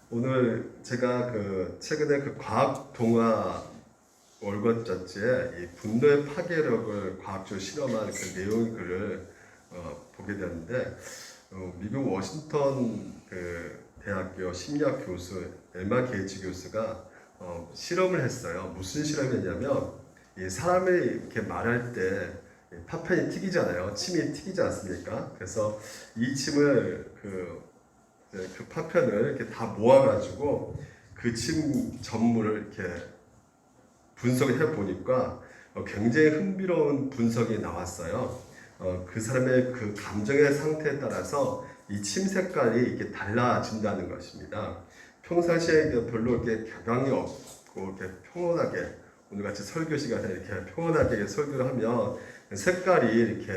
오늘 제가 최근에 과학 동화 월간 잡지에 이 분노의 파괴력을 과학적으로 실험한 내용 글을 보게 되었는데, 미국 워싱턴 대학교 심리학 교수 엘마 게이츠 교수가 실험을 했어요. 무슨 실험이었냐면, 이 사람이 이렇게 말할 때 파편이 튀기잖아요. 침이 튀기지 않습니까? 그래서 이 침을 그 파편을 이렇게 다 모아가지고 그 침 전물을 이렇게 분석을 해보니까 굉장히 흥미로운 분석이 나왔어요. 그 사람의 그 감정의 상태에 따라서 이 침 색깔이 이렇게 달라진다는 것입니다. 평상시에 별로 이렇게 격앙이 없고 이렇게 평온하게 오늘같이 설교 시간에 이렇게 평온하게 설교를 하면 색깔이 이렇게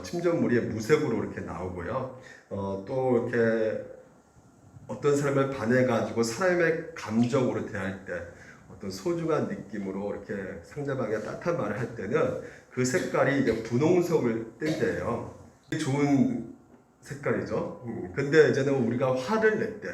침전물이 무색으로 이렇게 나오고요. 또 이렇게 어떤 사람을 반해가지고 사람의 감정으로 대할 때 어떤 소중한 느낌으로 이렇게 상대방의 따뜻한 말을 할 때는 그 색깔이 이제 분홍색을 띈대요. 좋은 색깔이죠. 근데 이제는 우리가 화를 낼 때,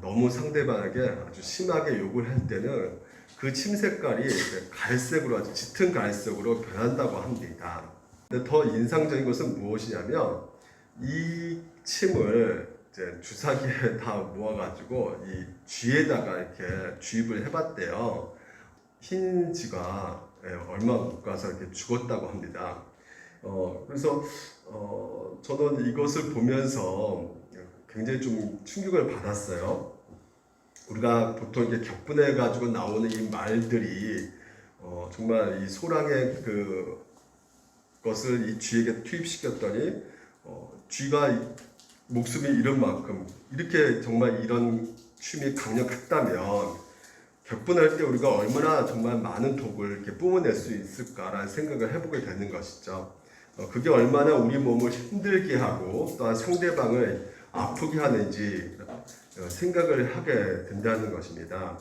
너무 상대방에게 아주 심하게 욕을 할 때는 그 침 색깔이 갈색으로 아주 짙은 갈색으로 변한다고 합니다. 근데 더 인상적인 것은 무엇이냐면 이 침을 이제 주사기에 다 모아가지고 이 쥐에다가 이렇게 주입을 해봤대요. 흰 쥐가 얼마 못 가서 이렇게 죽었다고 합니다. 그래서 저는 이것을 보면서 굉장히 좀 충격을 받았어요. 우리가 보통 이렇게 격분해 가지고 나오는 이 말들이 정말 이 소랑의 것을 이 쥐에게 투입시켰더니 쥐가 목숨이 잃은 만큼 이렇게 정말 이런 춤이 강력했다면 격분할 때 우리가 얼마나 정말 많은 독을 이렇게 뿜어낼 수 있을까라는 생각을 해보게 되는 것이죠. 그게 얼마나 우리 몸을 힘들게 하고 또한 상대방을 아프게 하는지 생각을 하게 된다는 것입니다.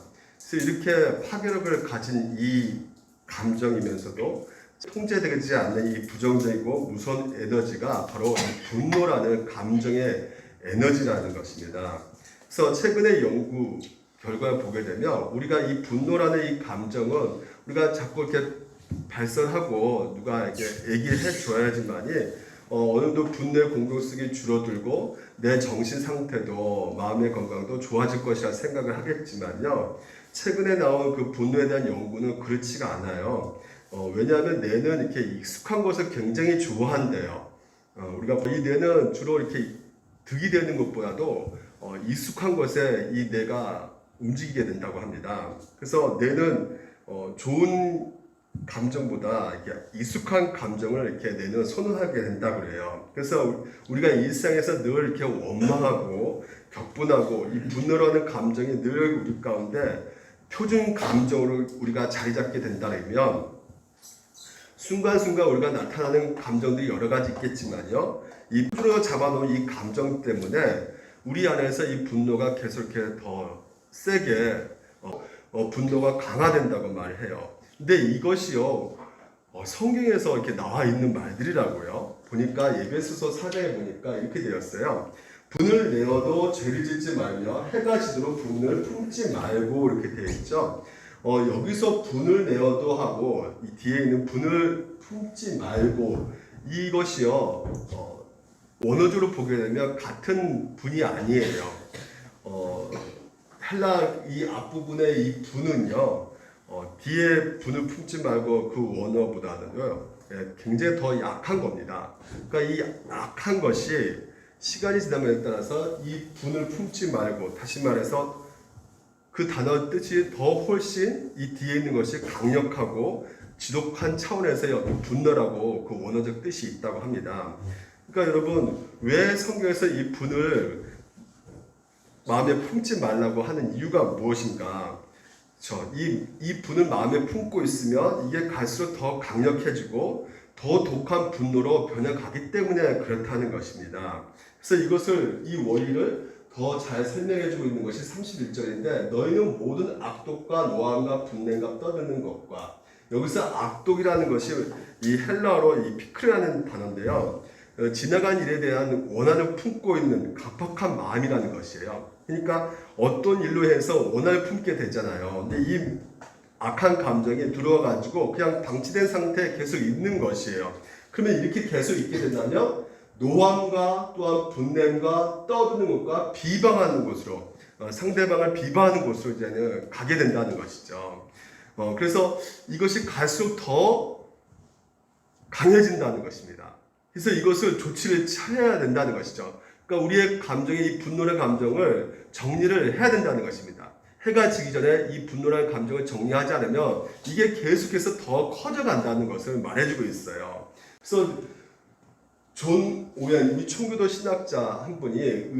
그래서 이렇게 파괴력을 가진 이 감정이면서도 통제되지 않는 이 부정적이고 무서운 에너지가 바로 분노라는 감정의 에너지라는 것입니다. 그래서 최근의 연구 결과를 보게 되면 우리가 이 분노라는 이 감정은 우리가 자꾸 이렇게 발설하고 누가 이렇게 얘기를 해줘야지만이 어느 정도 분노의 공격성이 줄어들고 내 정신 상태도 마음의 건강도 좋아질 것이라 생각을 하겠지만요. 최근에 나온 그 분노에 대한 연구는 그렇지가 않아요. 왜냐하면 뇌는 이렇게 익숙한 것을 굉장히 좋아한대요. 우리가 이 뇌는 주로 이렇게 득이 되는 것보다도 익숙한 것에 이 뇌가 움직이게 된다고 합니다. 그래서 뇌는 좋은 감정보다 이렇게 익숙한 감정을 이렇게 뇌는 선호하게 된다고 그래요. 그래서 우리가 일상에서 늘 이렇게 원망하고 격분하고 이 분노라는 감정이 늘 우리 가운데 표준 감정으로 우리가 자리 잡게 된다면 순간순간 우리가 나타나는 감정들이 여러 가지 있겠지만요. 이 표준으로 잡아놓은 이 감정 때문에 우리 안에서 이 분노가 계속 이렇게 더 세게 분노가 강화된다고 말을 해요. 근데 이것이요 성경에서 이렇게 나와 있는 말들이라고요. 보니까 에베소서 4장에 보니까 이렇게 되었어요. 분을 내어도 죄를 짓지 말며 해가 지도록 분을 품지 말고 이렇게 되어 있죠. 여기서 분을 내어도 하고 이 뒤에 있는 분을 품지 말고 이것이요 원어적으로 보게 되면 같은 분이 아니에요. 헬라 이 앞부분의 이 분은요 뒤에 분을 품지 말고 그 원어보다는요 굉장히 더 약한 겁니다. 그러니까 이 약한 것이 시간이 지남에 따라서 이 분을 품지 말고, 다시 말해서 그 단어 뜻이 더 훨씬 이 뒤에 있는 것이 강력하고 지독한 차원에서의 어떤 분노라고 그 원어적 뜻이 있다고 합니다. 그러니까 여러분 왜 성경에서 이 분을 마음에 품지 말라고 하는 이유가 무엇인가? 이 분을 마음에 품고 있으면 이게 갈수록 더 강력해지고 더 독한 분노로 변해가기 때문에 그렇다는 것입니다. 그래서 이 원리를 더 잘 설명해주고 있는 것이 31절인데 너희는 모든 악독과 노함과 분냄과 떠드는 것과, 여기서 악독이라는 것이 이 헬라어로 이 피크라는 단어인데요. 지나간 일에 대한 원한을 품고 있는 갑박한 마음이라는 것이에요. 그러니까 어떤 일로 해서 원한을 품게 되잖아요. 근데 이 악한 감정이 들어와가지고 그냥 방치된 상태에 계속 있는 것이에요. 그러면 이렇게 계속 있게 된다면 노함과 또한 분냄과 떠드는 것과 비방하는 곳으로 상대방을 비방하는 곳으로 이제는 가게 된다는 것이죠. 그래서 이것이 갈수록 더 강해진다는 것입니다. 그래서 이것을 조치를 취해야 된다는 것이죠. 그러니까 우리의 감정의 이 분노의 감정을 정리를 해야 된다는 것입니다. 해가 지기 전에 이 분노라는 감정을 정리하지 않으면 이게 계속해서 더 커져간다는 것을 말해주고 있어요. 그래서 존 오웬, 우리 총교도 신학자 한 분이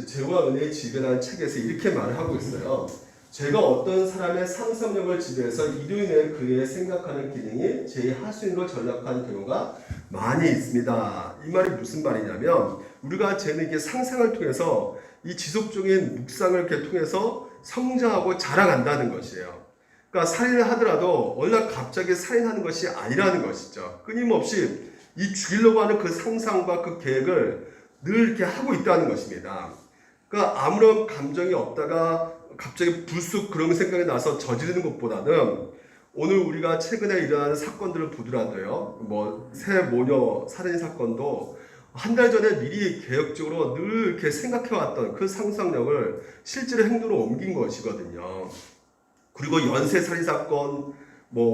죄와 은혜의 지배라는 책에서 이렇게 말을 하고 있어요. 죄가 어떤 사람의 상상력을 지배해서 이로 인해 그의 생각하는 기능이 죄의 하수인으로 전락하는 경우가 많이 있습니다. 이 말이 무슨 말이냐면 우리가 죄는 이게 상상을 통해서 이 지속적인 묵상을 이렇게 통해서 성장하고 자라간다는 것이에요. 그러니까 살인을 하더라도 얼른 갑자기 살인하는 것이 아니라는 것이죠. 끊임없이 이 죽이려고 하는 그 상상과 그 계획을 늘 이렇게 하고 있다는 것입니다. 그러니까 아무런 감정이 없다가 갑자기 불쑥 그런 생각이 나서 저지르는 것보다는 오늘 우리가 최근에 일어나는 사건들을 보더라도요, 새 모녀 살인 사건도 한 달 전에 미리 계획적으로 늘 이렇게 생각해왔던 그 상상력을 실제로 행동으로 옮긴 것이거든요. 그리고 연쇄 살인 사건,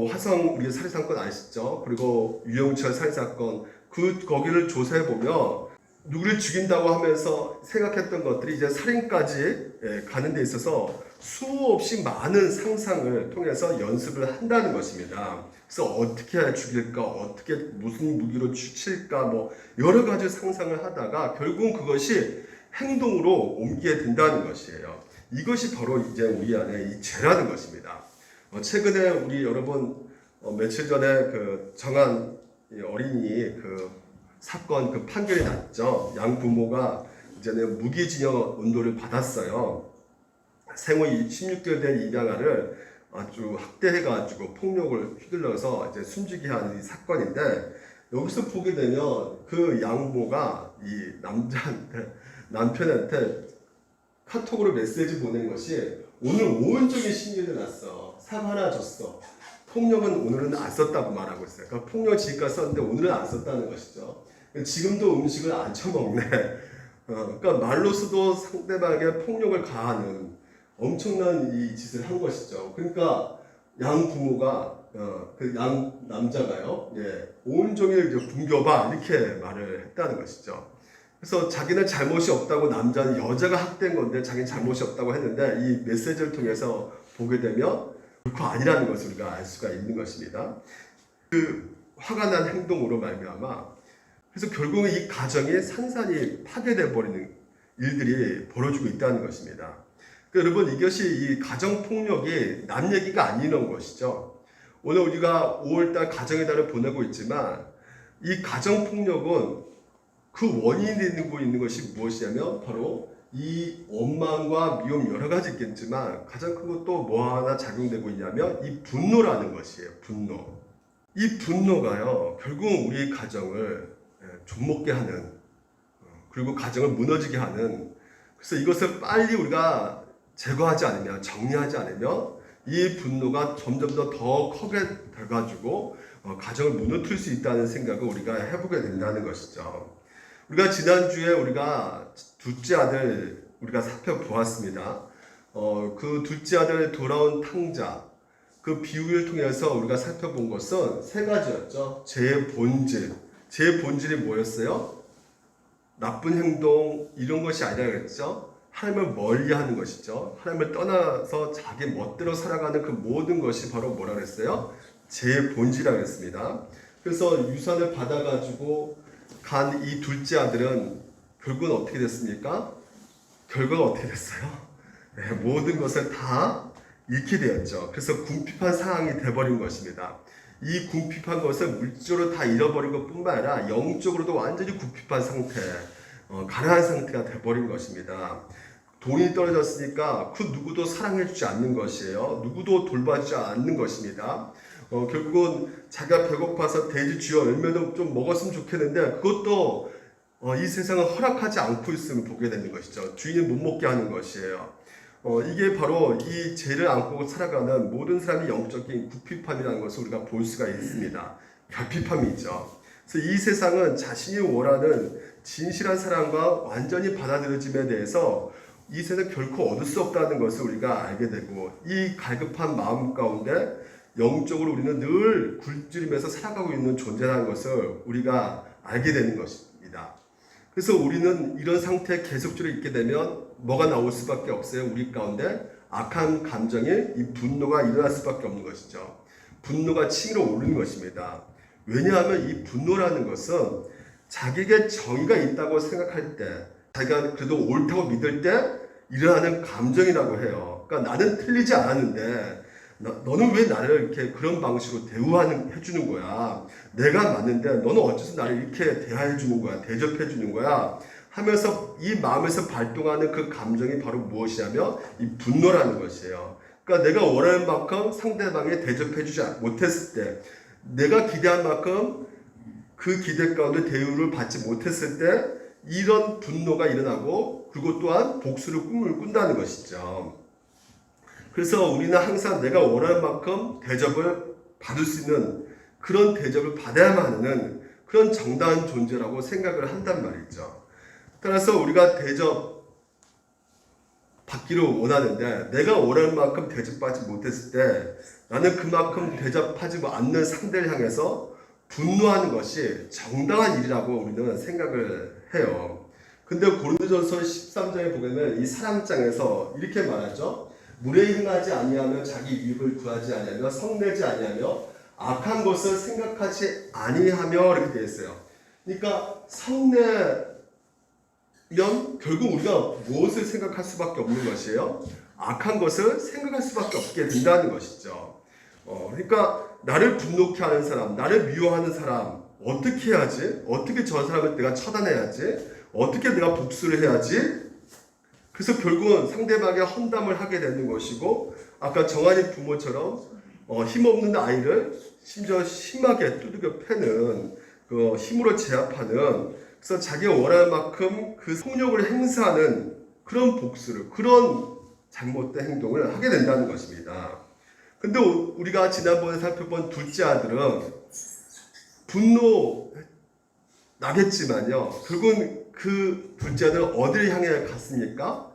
화성 우리 살인 사건 아시죠? 그리고 유영철 살인 사건, 거기를 조사해 보면 누구를 죽인다고 하면서 생각했던 것들이 이제 살인까지 가는 데 있어서 수없이 많은 상상을 통해서 연습을 한다는 것입니다. 그래서 어떻게 죽일까, 어떻게 무슨 무기로 칠까, 여러 가지 상상을 하다가 결국은 그것이 행동으로 옮기게 된다는 것이에요. 이것이 바로 이제 우리 안에 이 죄라는 것입니다. 최근에 우리 여러분 며칠 전에 그 정한 어린이 사건 판결이 났죠. 양 부모가 이제는 무기징역 운동을 받았어요. 생후 16개월 된 입양아를 아주 학대해가지고 폭력을 휘둘러서 이제 숨지게 하는 이 사건인데, 여기서 보게 되면 그 양부모가 이 남편한테 카톡으로 메시지 보낸 것이 오늘 온종일 신경이 났어. 상 하나 줬어. 폭력은 오늘은 안 썼다고 말하고 있어요. 그러니까 폭력 지금까지 썼는데 오늘은 안 썼다는 것이죠. 지금도 음식을 안 처먹네. 그러니까 말로서도 상대방에게 폭력을 가하는 엄청난 이 짓을 한 것이죠. 그러니까 양 부모가 그 양 남자가요, 온종일 굶겨봐 이렇게 말을 했다는 것이죠. 그래서 자기는 잘못이 없다고, 남자는 여자가 학대한 건데 자기는 잘못이 없다고 했는데 이 메시지를 통해서 보게 되면 결코 아니라는 것을 우리가 알 수가 있는 것입니다. 그 화가 난 행동으로 말미암아 그래서 결국은 이 가정이 산산이 파괴돼 버리는 일들이 벌어지고 있다는 것입니다. 그러니까 여러분, 이것이 이 가정 폭력이 남 얘기가 아니는 것이죠. 오늘 우리가 5월달 가정의 달을 보내고 있지만 이 가정 폭력은 그 원인이 되고 있는 것이 무엇이냐면 바로 이 원망과 미움 여러 가지 있겠지만 가장 큰 것도 뭐 하나 작용되고 있냐면 이 분노라는 것이에요. 분노. 이 분노가요, 결국은 우리 가정을 좀먹게 하는, 그리고 가정을 무너지게 하는, 그래서 이것을 빨리 우리가 제거하지 않으면, 정리하지 않으면 이 분노가 점점 더 크게 돼가지고 가정을 무너뜨릴 수 있다는 생각을 우리가 해보게 된다는 것이죠. 우리가 지난주에 우리가 둘째 아들 우리가 살펴보았습니다. 그 둘째 아들 돌아온 탕자, 그 비유를 통해서 우리가 살펴본 것은 세 가지였죠. 죄의 본질. 죄의 본질이 뭐였어요? 나쁜 행동, 이런 것이 아니라 그랬죠. 하나님을 멀리하는 것이죠. 하나님을 떠나서 자기 멋대로 살아가는 그 모든 것이 바로 뭐라 그랬어요? 죄의 본질이라고 했습니다. 그래서 유산을 받아가지고 간 이 둘째 아들은 결국은 어떻게 됐습니까? 결과가 어떻게 됐어요? 모든 것을 다 잃게 되었죠. 그래서 궁핍한 상황이 돼버린 것입니다. 이 궁핍한 것을 물질적으로 다 잃어버린 것뿐만 아니라 영적으로도 완전히 궁핍한 상태, 가난한 상태가 돼버린 것입니다. 돈이 떨어졌으니까 그 누구도 사랑해주지 않는 것이에요. 누구도 돌봐주지 않는 것입니다. 결국은 자기가 배고파서 돼지 쥐어 열매도 좀 먹었으면 좋겠는데 그것도 이 세상은 허락하지 않고 있음을 보게 되는 것이죠. 주인이 못 먹게 하는 것이에요. 이게 바로 이 죄를 안고 살아가는 모든 사람이 영적인 구피팜이라는 것을 우리가 볼 수가 있습니다. 결핍함이죠. 그래서 이 세상은 자신이 원하는 진실한 사랑과 완전히 받아들여짐에 대해서 이 세상 결코 얻을 수 없다는 것을 우리가 알게 되고, 이 갈급한 마음 가운데 영적으로 우리는 늘 굶주리면서 살아가고 있는 존재라는 것을 우리가 알게 되는 것입니다. 그래서 우리는 이런 상태에 계속적으로 있게 되면 뭐가 나올 수밖에 없어요. 우리 가운데 악한 감정이, 이 분노가 일어날 수밖에 없는 것이죠. 분노가 치밀어 오르는 것입니다. 왜냐하면 이 분노라는 것은 자기에게 정의가 있다고 생각할 때, 자기가 그래도 옳다고 믿을 때 일어나는 감정이라고 해요. 그러니까 나는 틀리지 않았는데 너는 왜 나를 이렇게 그런 방식으로 해주는 거야? 내가 맞는데 너는 어째서 나를 이렇게 대해주는 거야? 대접해주는 거야? 하면서 이 마음에서 발동하는 그 감정이 바로 무엇이냐면 이 분노라는 것이에요. 그러니까 내가 원하는 만큼 상대방에 대접해주지 못했을 때, 내가 기대한 만큼 그 기대 가운데 대우를 받지 못했을 때 이런 분노가 일어나고, 그리고 또한 복수를 꿈을 꾼다는 것이죠. 그래서 우리는 항상 내가 원하는 만큼 대접을 받을 수 있는, 그런 대접을 받아야만 하는 그런 정당한 존재라고 생각을 한단 말이죠. 따라서 우리가 대접 받기를 원하는데 내가 원하는 만큼 대접받지 못했을 때 나는 그만큼 대접하지 않는 상대를 향해서 분노하는 것이 정당한 일이라고 우리는 생각을 해요. 근데 고린도전서 13장에 보면 이 사랑장에서 이렇게 말하죠. 물에 행하지 아니하며 자기 유익을 구하지 아니하며 성내지 아니하며 악한 것을 생각하지 아니하며 이렇게 되어 있어요. 그러니까 성내면 결국 우리가 무엇을 생각할 수밖에 없는 것이에요? 악한 것을 생각할 수밖에 없게 된다는 것이죠. 그러니까 나를 분노케 하는 사람, 나를 미워하는 사람 어떻게 해야지? 어떻게 저 사람을 내가 처단해야지? 어떻게 내가 복수를 해야지? 그래서 결국은 상대방의 헌담을 하게 되는 것이고, 아까 정한이 부모처럼 힘없는 아이를 심지어 심하게 두들겨 패는, 그 힘으로 제압하는, 그래서 자기가 원하는 만큼 그 성욕을 행사하는 그런 복수를, 그런 잘못된 행동을 하게 된다는 것입니다. 근데 우리가 지난번에 살펴본 둘째 아들은 분노 나겠지만요, 결국은 그 둘째 아들은 어디를 향해 갔습니까?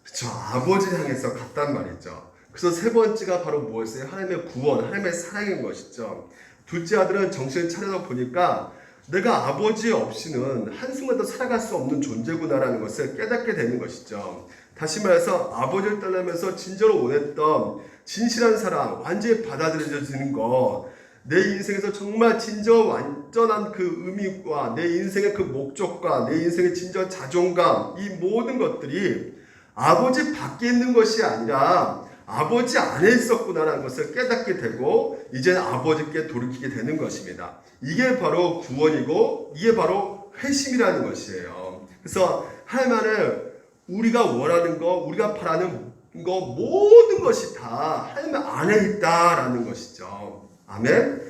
그쵸, 아버지를 향해서 갔단 말이죠. 그래서 세 번째가 바로 무엇이에요? 하나님의 구원, 하나님의 사랑인 것이죠. 둘째 아들은 정신을 차려서 보니까 내가 아버지 없이는 한순간도 살아갈 수 없는 존재구나라는 것을 깨닫게 되는 것이죠. 다시 말해서 아버지를 떠나면서 진정으로 원했던 진실한 사랑, 완전히 받아들여지는 것, 내 인생에서 정말 진정 완전한 그 의미와 내 인생의 그 목적과 내 인생의 진정 자존감, 이 모든 것들이 아버지 밖에 있는 것이 아니라 아버지 안에 있었구나라는 것을 깨닫게 되고, 이제 아버지께 돌이키게 되는 것입니다. 이게 바로 구원이고, 이게 바로 회심이라는 것이에요. 그래서 하나님 안에 우리가 원하는 거, 우리가 바라는 거, 모든 것이 다 하나님 안에 있다라는 것이죠. 아멘.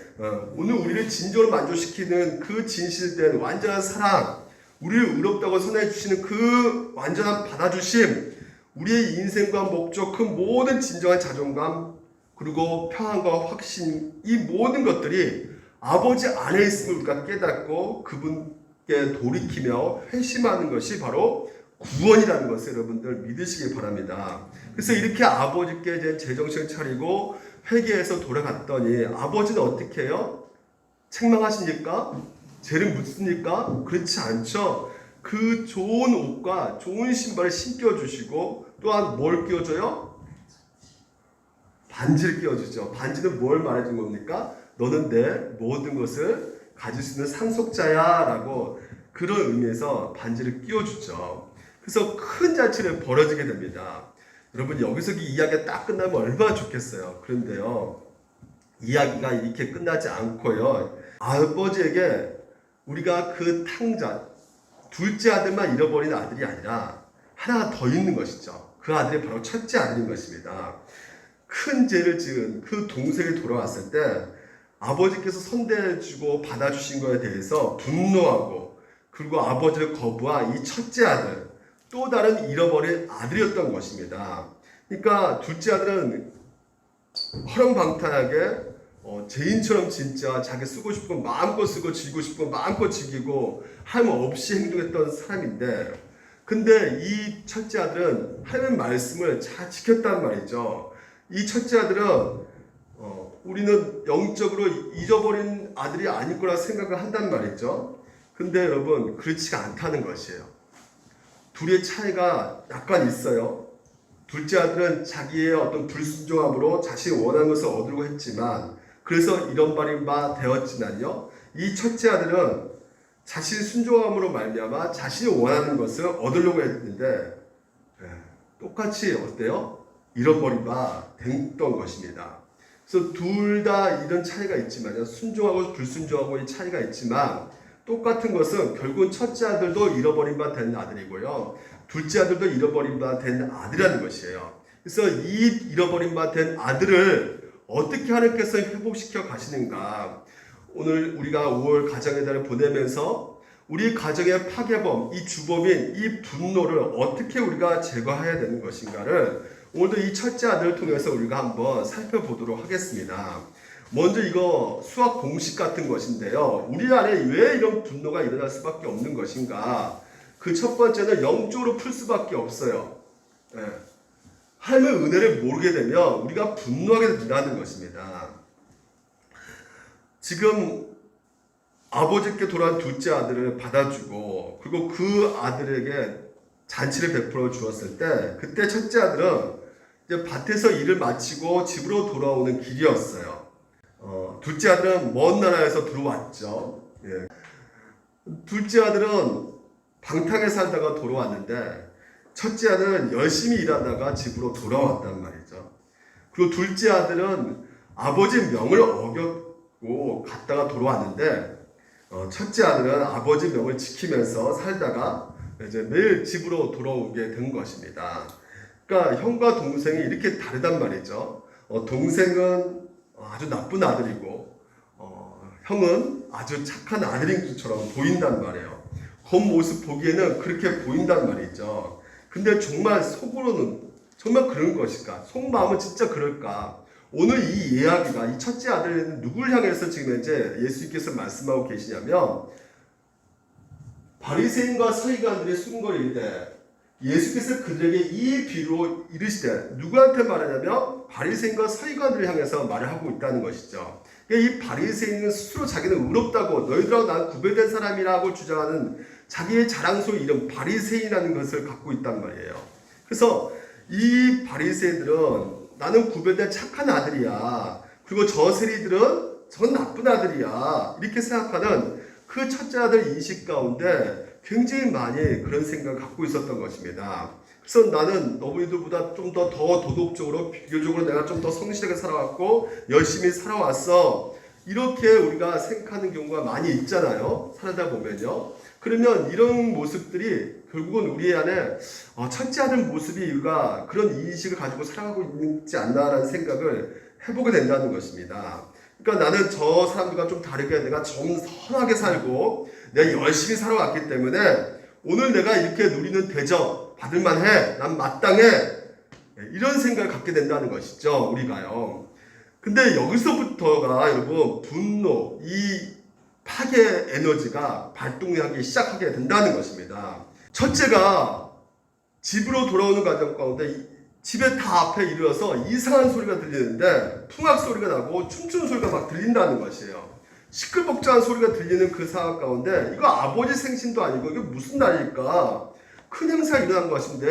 오늘 우리를 진정으로 만족시키는 그 진실된 완전한 사랑, 우리를 의롭다고 선해 주시는 그 완전한 받아주심, 우리의 인생과 목적, 그 모든 진정한 자존감, 그리고 평안과 확신, 이 모든 것들이 아버지 안에 있음을 우리가 깨닫고 그분께 돌이키며 회심하는 것이 바로 구원이라는 것을 여러분들 믿으시기 바랍니다. 그래서 이렇게 아버지께 이제 제정신을 차리고 회개해서 돌아갔더니 아버지는 어떻게 해요? 책망하십니까? 죄를 묻습니까? 그렇지 않죠. 그 좋은 옷과 좋은 신발을 신겨주시고, 또한 뭘 끼워줘요? 반지를 끼워주죠. 반지는 뭘 말해준 겁니까? 너는 내 모든 것을 가질 수 있는 상속자야 라고, 그런 의미에서 반지를 끼워주죠. 그래서 큰 잔치를 벌어지게 됩니다. 여러분, 여기서 이 이야기가 딱 끝나면 얼마나 좋겠어요. 그런데요, 이야기가 이렇게 끝나지 않고요, 아버지에게 우리가 그 탕자, 둘째 아들만 잃어버린 아들이 아니라 하나가 더 있는 것이죠. 그 아들이 바로 첫째 아들인 것입니다. 큰 죄를 지은 그 동생이 돌아왔을 때 아버지께서 선대해주고 받아주신 것에 대해서 분노하고, 그리고 아버지를 거부한 이 첫째 아들, 또 다른 잃어버린 아들이었던 것입니다. 그러니까 둘째 아들은 허랑방탕하게 죄인처럼 진짜 자기 쓰고 싶은 거 마음껏 쓰고 지고 싶은 거 마음껏 지기고 하나님 없이 행동했던 사람인데, 근데 이 첫째 아들은 하나님의 말씀을 잘 지켰단 말이죠. 이 첫째 아들은 우리는 영적으로 잊어버린 아들이 아닐 거라 생각을 한단 말이죠. 근데 여러분 그렇지가 않다는 것이에요. 둘의 차이가 약간 있어요. 둘째 아들은 자기의 어떤 불순종함으로 자신이 원하는 것을 얻으려고 했지만, 그래서 잃어버린 바 되었지만요, 이 첫째 아들은 자신의 순종함으로 말미암아 자신이 원하는 것을 얻으려고 했는데 똑같이 어때요? 잃어버린 바 됐던 것입니다. 그래서 둘 다 이런 차이가 있지만요, 순종하고 불순종하고의 차이가 있지만 똑같은 것은 결국은 첫째 아들도 잃어버린 바 된 아들이고요, 둘째 아들도 잃어버린 바 된 아들이라는 것이에요. 그래서 이 잃어버린 바 된 아들을 어떻게 하나님께서 회복시켜 가시는가, 오늘 우리가 5월 가정의 달을 보내면서 우리 가정의 파괴범, 이 주범인 이 분노를 어떻게 우리가 제거해야 되는 것인가를 오늘도 이 첫째 아들을 통해서 우리가 한번 살펴보도록 하겠습니다. 먼저 이거 수학 공식 같은 것인데요, 우리 안에 왜 이런 분노가 일어날 수밖에 없는 것인가. 그 첫 번째는 영적으로 풀 수밖에 없어요. 하나님의 은혜를 모르게 되면 우리가 분노하게 된다는 것입니다. 지금 아버지께 돌아온 둘째 아들을 받아주고 그리고 그 아들에게 잔치를 베풀어 주었을 때, 그때 첫째 아들은 이제 밭에서 일을 마치고 집으로 돌아오는 길이었어요. 둘째 아들은 먼 나라에서 들어왔죠. 둘째 아들은 방탕에 살다가 돌아왔는데, 첫째 아들은 열심히 일하다가 집으로 돌아왔단 말이죠. 그리고 둘째 아들은 아버지 명을 어겼고 갔다가 돌아왔는데, 첫째 아들은 아버지 명을 지키면서 살다가 이제 매일 집으로 돌아오게 된 것입니다. 그러니까 형과 동생이 이렇게 다르단 말이죠. 동생은 아주 나쁜 아들이고 형은 아주 착한 아들인 것처럼 보인단 말이에요. 겉모습 보기에는 그렇게 보인단 말이죠. 근데 정말 속으로는 정말 그런 것일까? 속마음은 진짜 그럴까? 오늘 이 이야기가 이 첫째 아들은 누구를 향해서 지금 이제 예수님께서 말씀하고 계시냐면, 바리새인과 서기관들의 순거리인데 예수께서 그들에게 이 비유로 이르시되, 누구한테 말하냐면 바리새인과 서기관들을 향해서 말을 하고 있다는 것이죠. 이 바리새인은 스스로 자기는 의롭다고, 너희들하고 난 구별된 사람이라고 주장하는 자기의 자랑스러운 이름 바리새인이라는 것을 갖고 있단 말이에요. 그래서 이 바리새인들은 나는 구별된 착한 아들이야, 그리고 저 세리들은 전 나쁜 아들이야, 이렇게 생각하는 그 첫째 아들 인식 가운데 굉장히 많이 그런 생각을 갖고 있었던 것입니다. 그래서 나는 너희들보다 좀 더 도덕적으로, 비교적으로 내가 좀 더 성실하게 살아왔고 열심히 살아왔어, 이렇게 우리가 생각하는 경우가 많이 있잖아요, 살다 보면요. 그러면 이런 모습들이 결국은 우리 안에 첫째 아들 모습이 우리가 그런 인식을 가지고 살아가고 있지 않나라는 생각을 해보게 된다는 것입니다. 그러니까 나는 저 사람들과 좀 다르게 내가 좀 선하게 살고 내가 열심히 살아왔기 때문에 오늘 내가 이렇게 누리는 대접 받을 만해, 난 마땅해, 이런 생각을 갖게 된다는 것이죠, 우리가요. 근데 여기서부터가 여러분 분노, 이 파괴 에너지가 발동하기 시작하게 된다는 것입니다. 첫째가 집으로 돌아오는 과정 가운데 집에 다 앞에 이르러서 이상한 소리가 들리는데 풍악 소리가 나고 춤추는 소리가 막 들린다는 것이에요. 시끌벅적한 소리가 들리는 그 상황 가운데 이거 아버지 생신도 아니고 이게 무슨 날일까? 큰 행사가 일어난 것인데,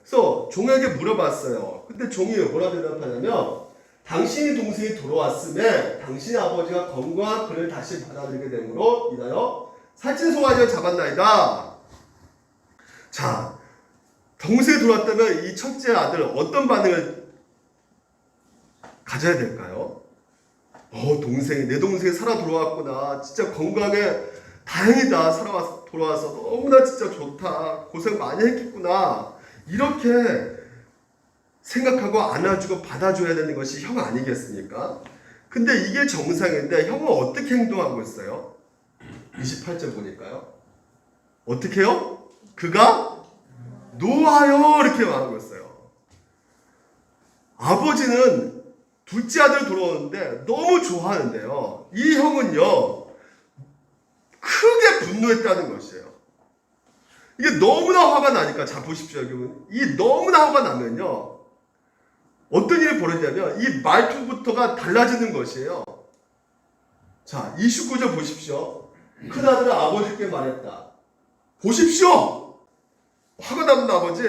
그래서 종에게 물어봤어요. 근데 종이 뭐라 대답하냐면, 당신의 동생이 돌아왔음에 당신의 아버지가 건강한 그를 다시 받아들이게 되므로 인하여 살찐 송아지를 잡았나이다. 자, 동생이 돌아왔다면 이 첫째 아들 어떤 반응을 가져야 될까요? 내 동생이 살아 돌아왔구나, 진짜 건강해, 다행이다, 돌아와서 너무나 진짜 좋다, 고생 많이 했겠구나, 이렇게 생각하고 안아주고 받아줘야 되는 것이 형 아니겠습니까? 근데 이게 정상인데 형은 어떻게 행동하고 있어요? 28절 보니까요. 어떻게 해요? 그가 노하여 이렇게 말하고 있어요. 아버지는 둘째 아들 돌아오는데 너무 좋아하는데요. 이 형은요, 크게 분노했다는 것이에요. 이게 너무나 화가 나니까, 자, 보십시오, 여러분. 이 너무나 화가 나면요, 어떤 일이 벌어지냐면, 이 말투부터가 달라지는 것이에요. 자, 29절 보십시오. 큰아들은 아버지께 말했다. 보십시오! 화가 나는 아버지,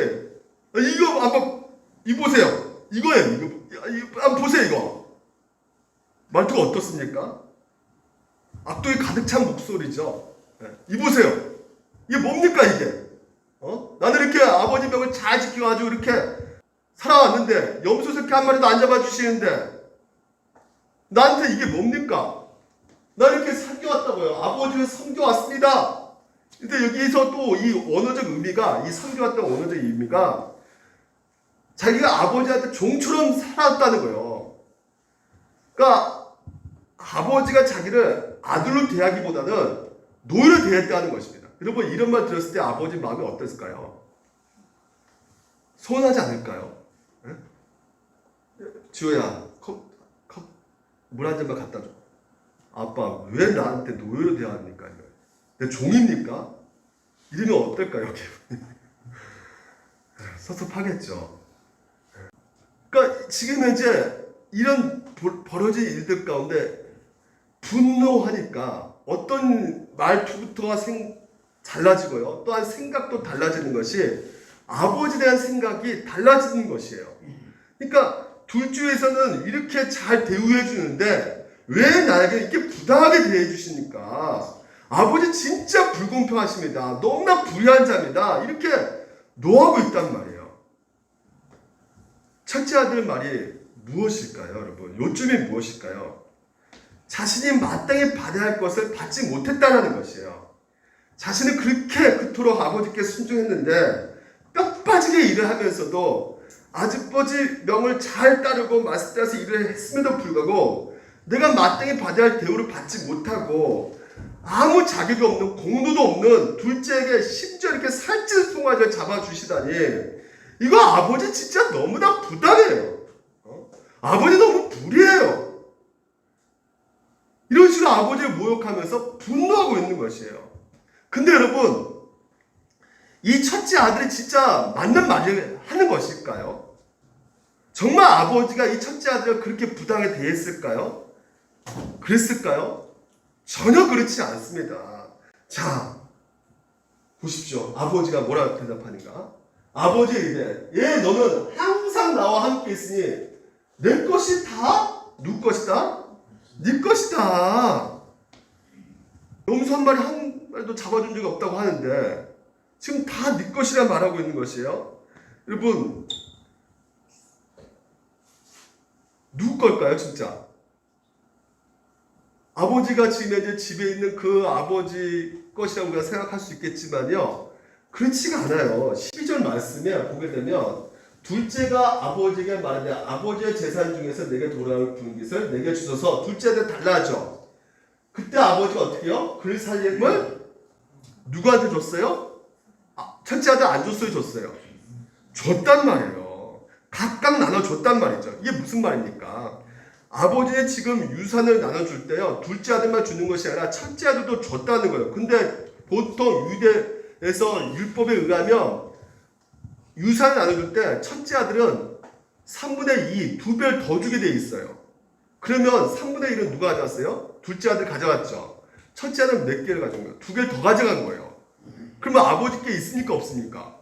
이거 한번, 이 보세요. 이거예요, 이거. 한번 보세요, 이거. 말투가 어떻습니까? 악독이 가득 찬 목소리죠. 이 보세요. 이게 뭡니까, 이게? 나는 이렇게 아버지 벽을 잘 지켜가지고 이렇게 살아왔는데, 염소 새끼 한 마리도 안 잡아주시는데, 나한테 이게 뭡니까? 나 이렇게 섬겨왔다고요. 아버지를 섬겨왔습니다. 근데 여기서 또 이 언어적 의미가, 이 섬겨왔던 언어적 의미가, 자기가 아버지한테 종처럼 살았다는 거예요. 그러니까, 아버지가 자기를 아들로 대하기보다는 노예로 대했다는 것입니다. 여러분, 이런 말 들었을 때 아버지 마음이 어땠을까요? 서운하지 않을까요? 네? 지호야, 물 한 잔만 갖다 줘. 아빠, 왜 나한테 노예로 대합니까? 내 종입니까? 이러면 어떨까요? 섭섭하겠죠. 그러니까 지금 현재 이런 벌어진 일들 가운데 분노하니까 어떤 말투부터가 달라지고요. 또한 생각도 달라지는 것이 아버지에 대한 생각이 달라지는 것이에요. 그러니까 둘째에서는 이렇게 잘 대우해 주는데 왜 나에게 이렇게 부당하게 대해 주십니까? 아버지 진짜 불공평하십니다. 너무나 불의한 자입니다. 이렇게 노하고 있단 말이에요. 첫째 아들 말이 무엇일까요, 여러분? 요점이 무엇일까요? 자신이 마땅히 받아야 할 것을 받지 못했다는 것이에요. 자신은 그렇게 그토록 아버지께 순종했는데 뼈 빠지게 일을 하면서도 아버지 명을 잘 따르고 말씀 따라서 일을 했음에도 불구하고 내가 마땅히 받아야 할 대우를 받지 못하고 아무 자격이 없는, 공로도 없는 둘째에게 심지어 이렇게 살찐 송아지를 잡아주시다니, 이거 아버지 진짜 너무나 부당해요. 아버지 너무 불의해요. 이런 식으로 아버지를 모욕하면서 분노하고 있는 것이에요. 근데 여러분, 이 첫째 아들이 진짜 맞는 말을 하는 것일까요? 정말 아버지가 이 첫째 아들을 그렇게 부당하게 대했을까요? 그랬을까요? 전혀 그렇지 않습니다. 자, 보십시오. 아버지가 뭐라고 대답하는가? 아버지의 이래, 얘 너는 항상 나와 함께 있으니 내 것이 다 누구 것이다? 네 것이다. 염소 한 마리 한 마리도 잡아준 적이 없다고 하는데 지금 다 네 것이라 말하고 있는 것이에요. 여러분, 누구 걸까요, 진짜? 아버지가 지금 이제 집에 있는 그 아버지 것이라고 우리가 생각할 수 있겠지만요, 그렇지가 않아요. 12절 말씀에 보게 되면 둘째가 아버지에게 말하되 아버지의 재산 중에서 내게 돌아올 푸는 것을 내게 주셔서, 둘째한테 달라져. 그때 아버지가 어떻게 해요? 그 살림을 누구한테 줬어요? 첫째 아들 안 줬어요, 줬어요? 줬단 말이에요. 각각 나눠줬단 말이죠. 이게 무슨 말입니까? 아버지의 지금 유산을 나눠줄 때요, 둘째 아들만 주는 것이 아니라 첫째 아들도 줬다는 거예요. 근데 보통 유대에서 율법에 의하면 유산을 나눠줄 때 첫째 아들은 3분의 2, 2배 더 주게 돼 있어요. 그러면 3분의 1은 누가 가져왔어요? 둘째 아들 가져갔죠. 첫째 아들은 몇 개를 가져온 거예요? 2개를 더 가져간 거예요. 그러면 아버지께 있습니까, 없습니까?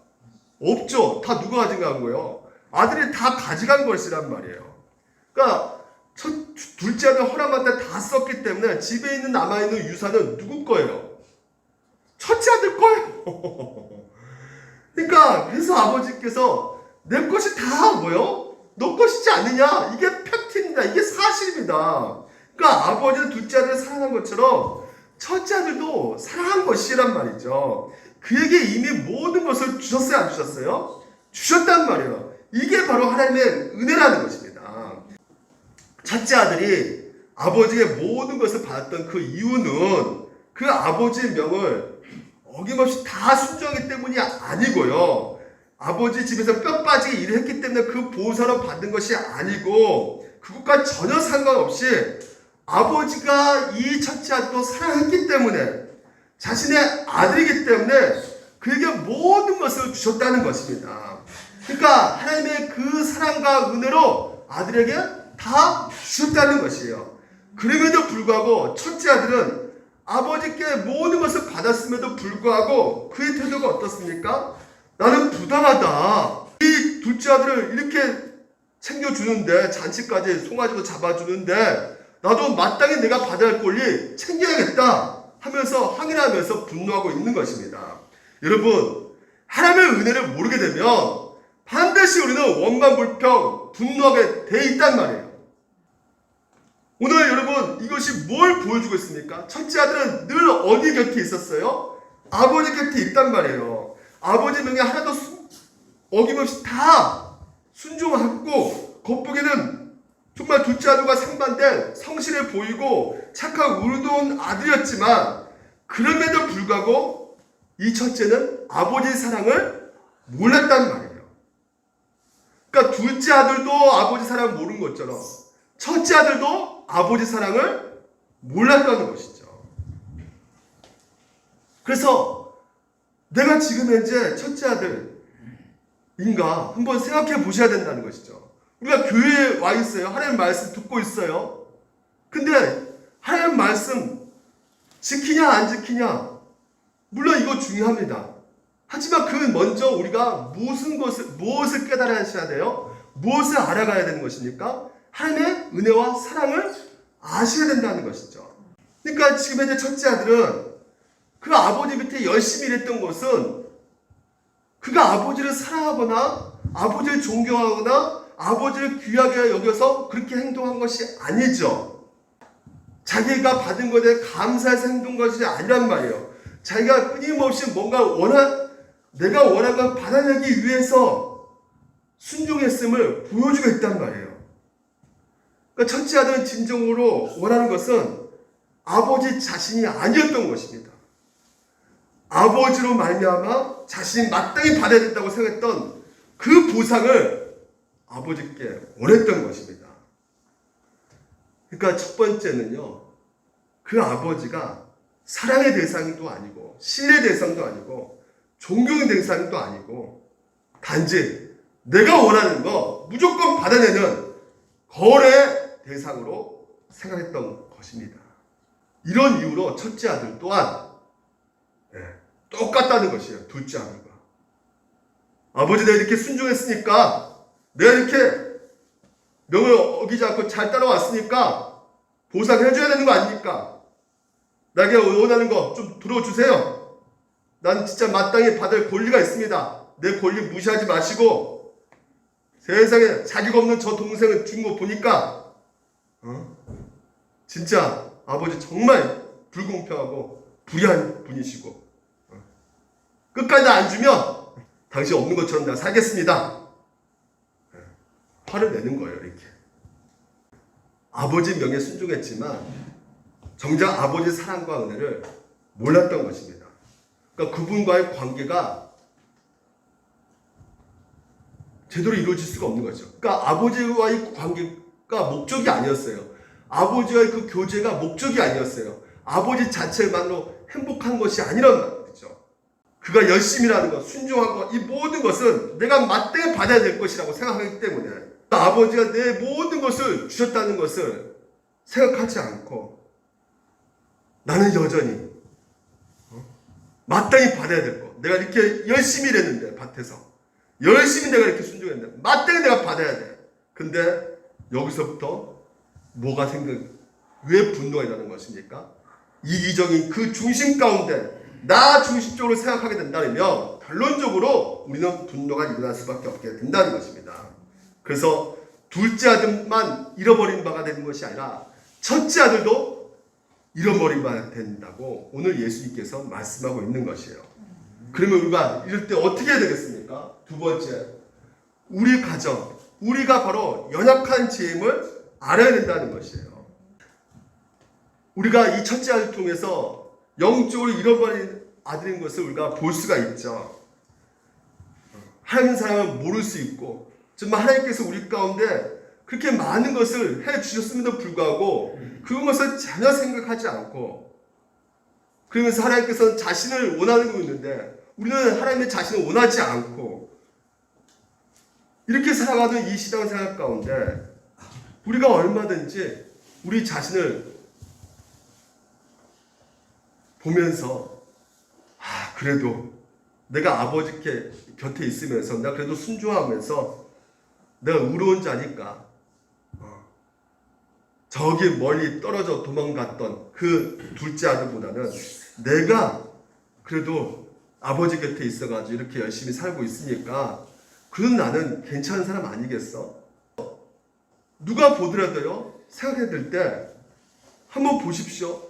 없죠. 다 누가 가져간 거예요? 아들이 다 가져간 것이란 말이에요. 그러니까 둘째 아들 허락만 때 다 썼기 때문에 집에 있는 남아있는 유산은 누구 거예요? 첫째 아들 거예요. 그러니까 그래서 아버지께서 내 것이 다 뭐요? 너 것이지 않느냐? 이게 팩트입니다. 이게 사실입니다. 그러니까 아버지는 둘째 아들을 사랑한 것처럼 첫째 아들도 사랑한 것이란 말이죠. 그에게 이미 모든 것을 주셨어요, 안 주셨어요? 주셨단 말이에요. 이게 바로 하나님의 은혜라는 것입니다. 첫째 아들이 아버지의 모든 것을 받았던 그 이유는 그 아버지의 명을 어김없이 다 순종하기 때문이 아니고요. 아버지 집에서 뼈 빠지게 일을 했기 때문에 그 보상을 받는 것이 아니고 그것과 전혀 상관없이 아버지가 이 첫째 아들도 사랑했기 때문에 자신의 아들이기 때문에 그에게 모든 것을 주셨다는 것입니다. 그러니까 하나님의 그 사랑과 은혜로 아들에게 다 주셨다는 것이에요. 그럼에도 불구하고 첫째 아들은 아버지께 모든 것을 받았음에도 불구하고 그의 태도가 어떻습니까? 나는 부당하다. 이 둘째 아들을 이렇게 챙겨주는데 잔치까지 송아지도 잡아주는데 나도 마땅히 내가 받아야 할 권리 챙겨야겠다 하면서 항의하면서 분노하고 있는 것입니다. 여러분, 하나님의 은혜를 모르게 되면 반드시 우리는 원망불평, 분노하게 돼 있단 말이에요. 오늘 여러분 이것이 뭘 보여주고 있습니까? 첫째 아들은 늘 어디 곁에 있었어요? 아버지 곁에 있단 말이에요. 아버지 명에 하나도 어김없이 다 순종하고 겉보기에는 정말 둘째 아들과 상반된 성실해 보이고 착하고 의로운 아들이었지만 그럼에도 불구하고 이 첫째는 아버지의 사랑을 몰랐단 말이에요. 그러니까 둘째 아들도 아버지 사랑을 모르는 것처럼 첫째 아들도 아버지 사랑을 몰랐다는 것이죠. 그래서 내가 지금 현재 첫째 아들인가 한번 생각해 보셔야 된다는 것이죠. 우리가 교회에 와 있어요. 하나님 말씀 듣고 있어요. 근데 하나님 말씀 지키냐 안 지키냐 물론 이거 중요합니다. 하지만 그 먼저 우리가 무엇을 깨달아야 돼요? 무엇을 알아가야 되는 것입니까? 하나님의 은혜와 사랑을 아셔야 된다는 것이죠. 그러니까 지금 현재 첫째 아들은 그 아버지 밑에 열심히 일했던 것은 그가 아버지를 사랑하거나 아버지를 존경하거나 아버지를 귀하게 여겨서 그렇게 행동한 것이 아니죠. 자기가 받은 것에 감사해서 행동한 것이 아니란 말이에요. 자기가 끊임없이 뭔가 내가 원하는 걸 받아내기 위해서 순종했음을 보여주고 있단 말이에요. 그러니까 첫째 아들은 진정으로 원하는 것은 아버지 자신이 아니었던 것입니다. 아버지로 말미암아 자신이 마땅히 받아야 된다고 생각했던 그 보상을 아버지께 원했던 것입니다. 그러니까 첫 번째는요, 그 아버지가 사랑의 대상도 아니고 신뢰의 대상도 아니고 존경의 대상도 아니고 단지 내가 원하는 거 무조건 받아내는 거래 대상으로 생각했던 것입니다. 이런 이유로 첫째 아들 또한 똑같다는 것이에요. 둘째 아들과. 아버지 내가 이렇게 순종했으니까 내가 이렇게 명을 어기지 않고 잘 따라왔으니까 보상해줘야 되는 거 아닙니까? 나에게 원하는 거 좀 들어주세요. 난 진짜 마땅히 받을 권리가 있습니다. 내 권리 무시하지 마시고 세상에 자기가 없는 저 동생을 준 거 보니까 진짜 아버지 정말 불공평하고 불의한 분이시고 끝까지 안 주면 당신 없는 것처럼 내가 살겠습니다. 화를 내는 거예요. 이렇게 아버지 명에 순종했지만 정작 아버지 사랑과 은혜를 몰랐던 것입니다. 그러니까 그분과의 관계가 제대로 이루어질 수가 없는 거죠. 그러니까 아버지와의 관계가 목적이 아니었어요. 아버지와의 그 교제가 목적이 아니었어요. 아버지 자체만으로 행복한 것이 아니란 말이죠. 그가 열심히 하는 것, 순종한 것, 이 모든 것은 내가 마땅히 받아야 될 것이라고 생각하기 때문에 아버지가 내 모든 것을 주셨다는 것을 생각하지 않고 나는 여전히 마땅히 받아야 될 것, 내가 이렇게 열심히 일했는데 밭에서 열심히 내가 이렇게 순종했는데 마땅히 내가 받아야 돼. 근데 여기서부터 뭐가 왜 분노가 일어나는 것입니까? 이기적인 그 중심 가운데 나 중심적으로 생각하게 된다면 결론적으로 우리는 분노가 일어날 수밖에 없게 된다는 것입니다. 그래서 둘째 아들만 잃어버린 바가 되는 것이 아니라 첫째 아들도 잃어버린 바가 된다고 오늘 예수님께서 말씀하고 있는 것이에요. 그러면 우리가 이럴 때 어떻게 해야 되겠습니까? 두 번째, 우리 가정, 우리가 바로 연약한 죄임을 알아야 된다는 것이에요. 우리가 이 첫째 아들을 통해서 영적으로 잃어버린 아들인 것을 우리가 볼 수가 있죠. 하나님 사랑을 모를 수 있고 정말 하나님께서 우리 가운데 그렇게 많은 것을 해주셨음에도 불구하고 그것을 전혀 생각하지 않고 그러면서 하나님께서는 자신을 원하는 거 있는데 우리는 하나님의 자신을 원하지 않고 이렇게 살아가는 이 신앙생활 가운데 우리가 얼마든지 우리 자신을 보면서 그래도 내가 아버지 곁에 있으면서 내가 그래도 순종하면서 내가 의로운 자니까 저기 멀리 떨어져 도망갔던 그 둘째 아들보다는 내가 그래도 아버지 곁에 있어가지고 이렇게 열심히 살고 있으니까 그런 나는 괜찮은 사람 아니겠어? 누가 보더라도요 생각해 들 때 한번 보십시오.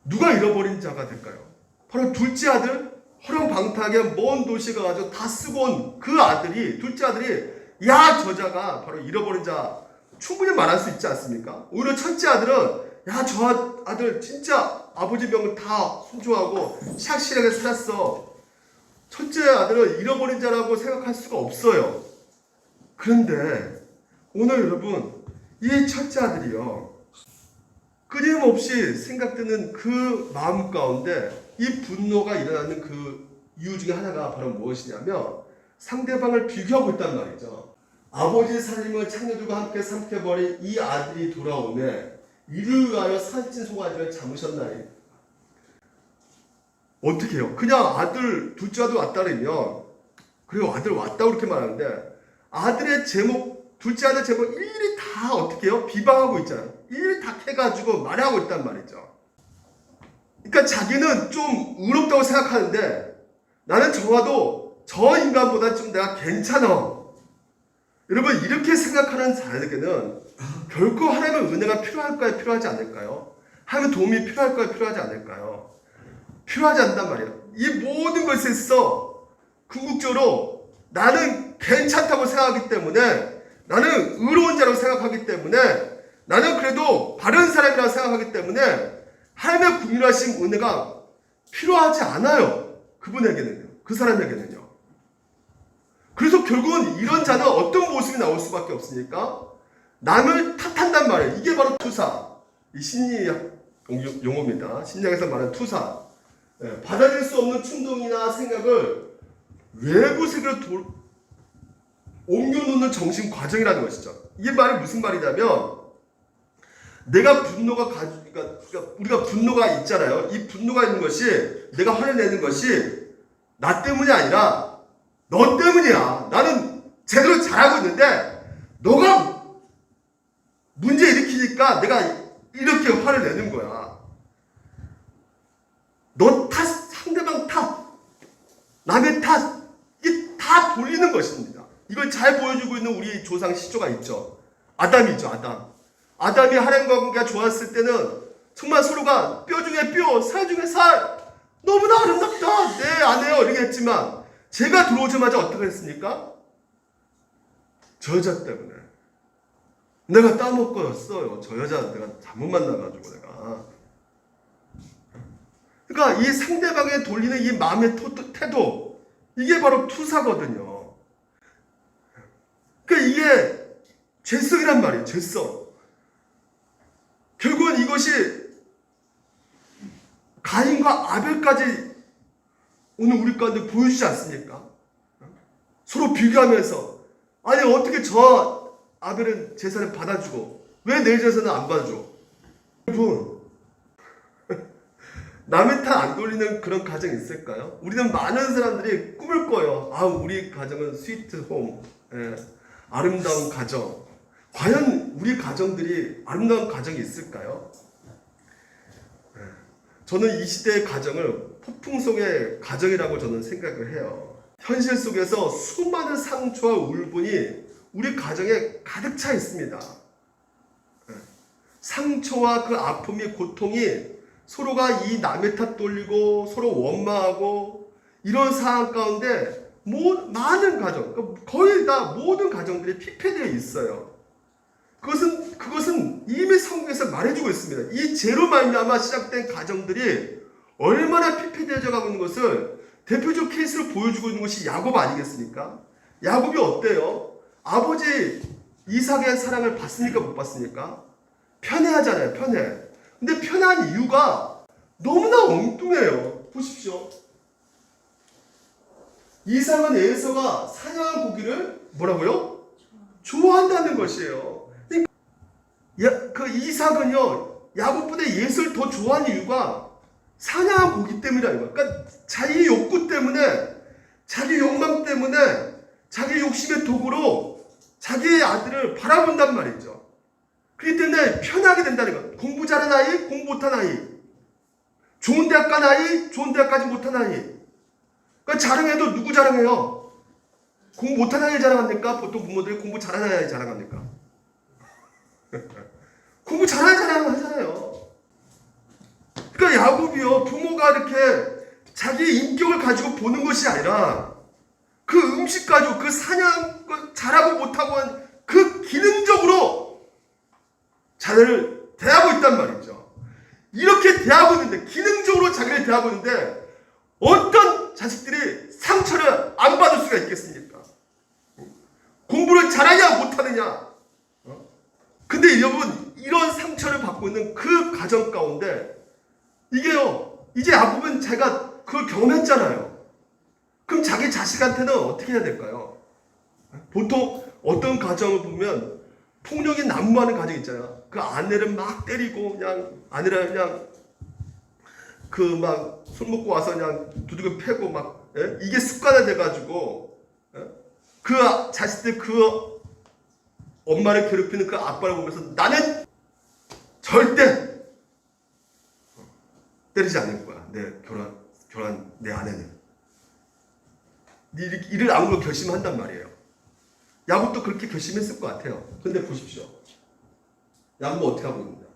누가 잃어버린 자가 될까요? 바로 둘째 아들 허름방탕하게 먼 도시에 가가지고 다 쓰고 온 그 아들이 둘째 아들이 야 저자가 바로 잃어버린 자 충분히 말할 수 있지 않습니까? 오히려 첫째 아들은 야 저 아들 진짜 아버지 명을 다 순종하고 착실하게 살았어. 첫째 아들은 잃어버린 자라고 생각할 수가 없어요. 그런데 오늘 여러분 이 첫째 아들이요 끊임없이 생각드는 그 마음 가운데 이 분노가 일어나는 그 이유 중에 하나가 바로 무엇이냐면 상대방을 비교하고 있단 말이죠. 아버지 살림을 창녀들과 함께 삼켜버린 이 아들이 돌아오매 이를 위하여 살찐 송아지를 잡으셨나니. 어떻게 해요? 그냥 아들 둘째 아들 왔다 그러면 그리고 아들 왔다 그렇게 말하는데 아들의 제목 둘째 아들 제목 일일이 다 어떻게 해요? 비방하고 있잖아요. 일일이 다 캐가지고 말하고 있단 말이죠. 그러니까 자기는 좀 의롭다고 생각하는데 나는 적어도 저 인간보다 좀 내가 괜찮아. 여러분 이렇게 생각하는 자에게는 결코 하나님의 은혜가 필요할까요? 필요하지 않을까요? 하나님의 도움이 필요할까요? 필요하지 않을까요? 필요하지 않단 말이에요. 이 모든 것에 있어 궁극적으로 나는 괜찮다고 생각하기 때문에 나는 의로운 자라고 생각하기 때문에 나는 그래도 바른 사람이라고 생각하기 때문에 하나님의 긍휼하신 은혜가 필요하지 않아요. 그분에게는요. 그 사람에게는요. 그래서 결국은 이런 자는 어떤 모습이 나올 수밖에 없으니까 남을 탓한단 말이에요. 이게 바로 투사. 이 심리학 용어입니다. 심리학에서 말하는 투사. 받아들일 수 없는 충동이나 생각을 외부 세계로 옮겨놓는 정신 과정이라는 것이죠. 이게 말이 무슨 말이냐면 내가 분노가 그러니까 우리가 분노가 있잖아요. 이 분노가 있는 것이 내가 화를 내는 것이 나 때문이 아니라 너 때문이야. 나는 제대로 잘하고 있는데 너가 문제 일으키니까 내가 이렇게 화를 내는 거야. 너 탓, 상대방 탓, 남의 탓, 이게 다 돌리는 것입니다. 이걸 잘 보여주고 있는 우리 조상 시조가 있죠. 아담이죠, 아담. 아담이 하나님과 관계가 좋았을 때는 정말 서로가 뼈 중에 뼈, 살 중에 살, 너무나 아름답다, 내 아내요, 이렇게 했지만 제가 들어오자마자 어떻게 했습니까? 저 여자 때문에. 내가 따먹고였어요. 저 여자 내가 잘못 만나가지고 내가. 그러니까 이 상대방에 돌리는 이 마음의 태도, 이게 바로 투사거든요. 그러니까 이게 죄성이란 말이에요. 죄성. 결국은 이것이 가인과 아벨까지 오늘 우리 가운데 보여주지 않습니까? 서로 비교하면서 아니 어떻게 저 아벨은 제사를 받아주고 왜 내 제사는 안 받아줘? 여러분 남의 탓 안 돌리는 그런 가정 있을까요? 우리는 많은 사람들이 꿈을 꿔요. 우리 가정은 스위트 홈, 아름다운 가정. 과연 우리 가정들이 아름다운 가정이 있을까요? 저는 이 시대의 가정을 폭풍성의 가정이라고 저는 생각을 해요. 현실 속에서 수많은 상처와 울분이 우리 가정에 가득 차 있습니다. 상처와 그 아픔이 고통이 서로가 이 남의 탓 돌리고 서로 원망하고 이런 상황 가운데 많은 가정, 거의 다 모든 가정들이 피폐되어 있어요. 그것은 이미 성경에서 말해주고 있습니다. 이 죄로 말미암아 시작된 가정들이 얼마나 피폐되어져 가고 있는 것을 대표적 케이스로 보여주고 있는 것이 야곱 아니겠습니까? 야곱이 어때요? 아버지 이삭의 사랑을 받습니까? 못 받습니까? 편애하잖아요. 편애. 근데 편애한 이유가 너무나 엉뚱해요. 보십시오. 이삭은 에서가 사냥한 고기를 뭐라고요? 좋아한다는 것이에요. 그 이삭은요, 야곱보다 예수를 더 좋아하는 이유가 사냥한 고기 때문이라는 거예요. 그러니까 자기 욕구 때문에, 자기 욕망 때문에, 자기 욕심의 도구로 자기의 아들을 바라본단 말이죠. 그렇기 때문에 편하게 된다는 거예요. 공부 잘하는 아이, 공부 못하는 아이. 좋은 대학 간 아이, 좋은 대학 가지 못하는 아이. 그러니까 자랑해도 누구 자랑해요? 공부 못하는 아이 자랑합니까? 보통 부모들이 공부 잘하는 아이 자랑합니까? 공부 잘하는 아이 자랑하잖아요. 그러니까 야곱이요, 부모가 이렇게 자기 인격을 가지고 보는 것이 아니라 그 음식 가지고 그 사냥 잘하고 못하고 한 그 기능적으로 자녀를 대하고 있단 말이죠. 이렇게 대하고 있는데, 기능적으로 자기를 대하고 있는데 어떤 자식들이 상처를 안 받을 수가 있겠습니까? 공부를 잘하냐 못하느냐. 근데 여러분, 이런 상처를 받고 있는 그 가정 가운데 이게요, 이제 야곱은 제가 그걸 경험했잖아요. 그럼 자기 자식한테는 어떻게 해야 될까요? 보통 어떤 가정을 보면 폭력이 난무하는 가정 있잖아요. 그 아내를 막 때리고, 그냥 아내를 그냥 그 막 술 먹고 와서 그냥 두들겨 패고 막, 예? 이게 습관화 돼가지고, 예? 그 자식들 그 엄마를 괴롭히는 그 아빠를 보면서 나는 절대 때리지 않을 거야. 내 결혼 내 아내는. 이를 아무로 결심한단 말이에요. 야곱도 그렇게 결심했을 것 같아요. 근데 보십시오. 야곱은 어떻게 하고 있느냐.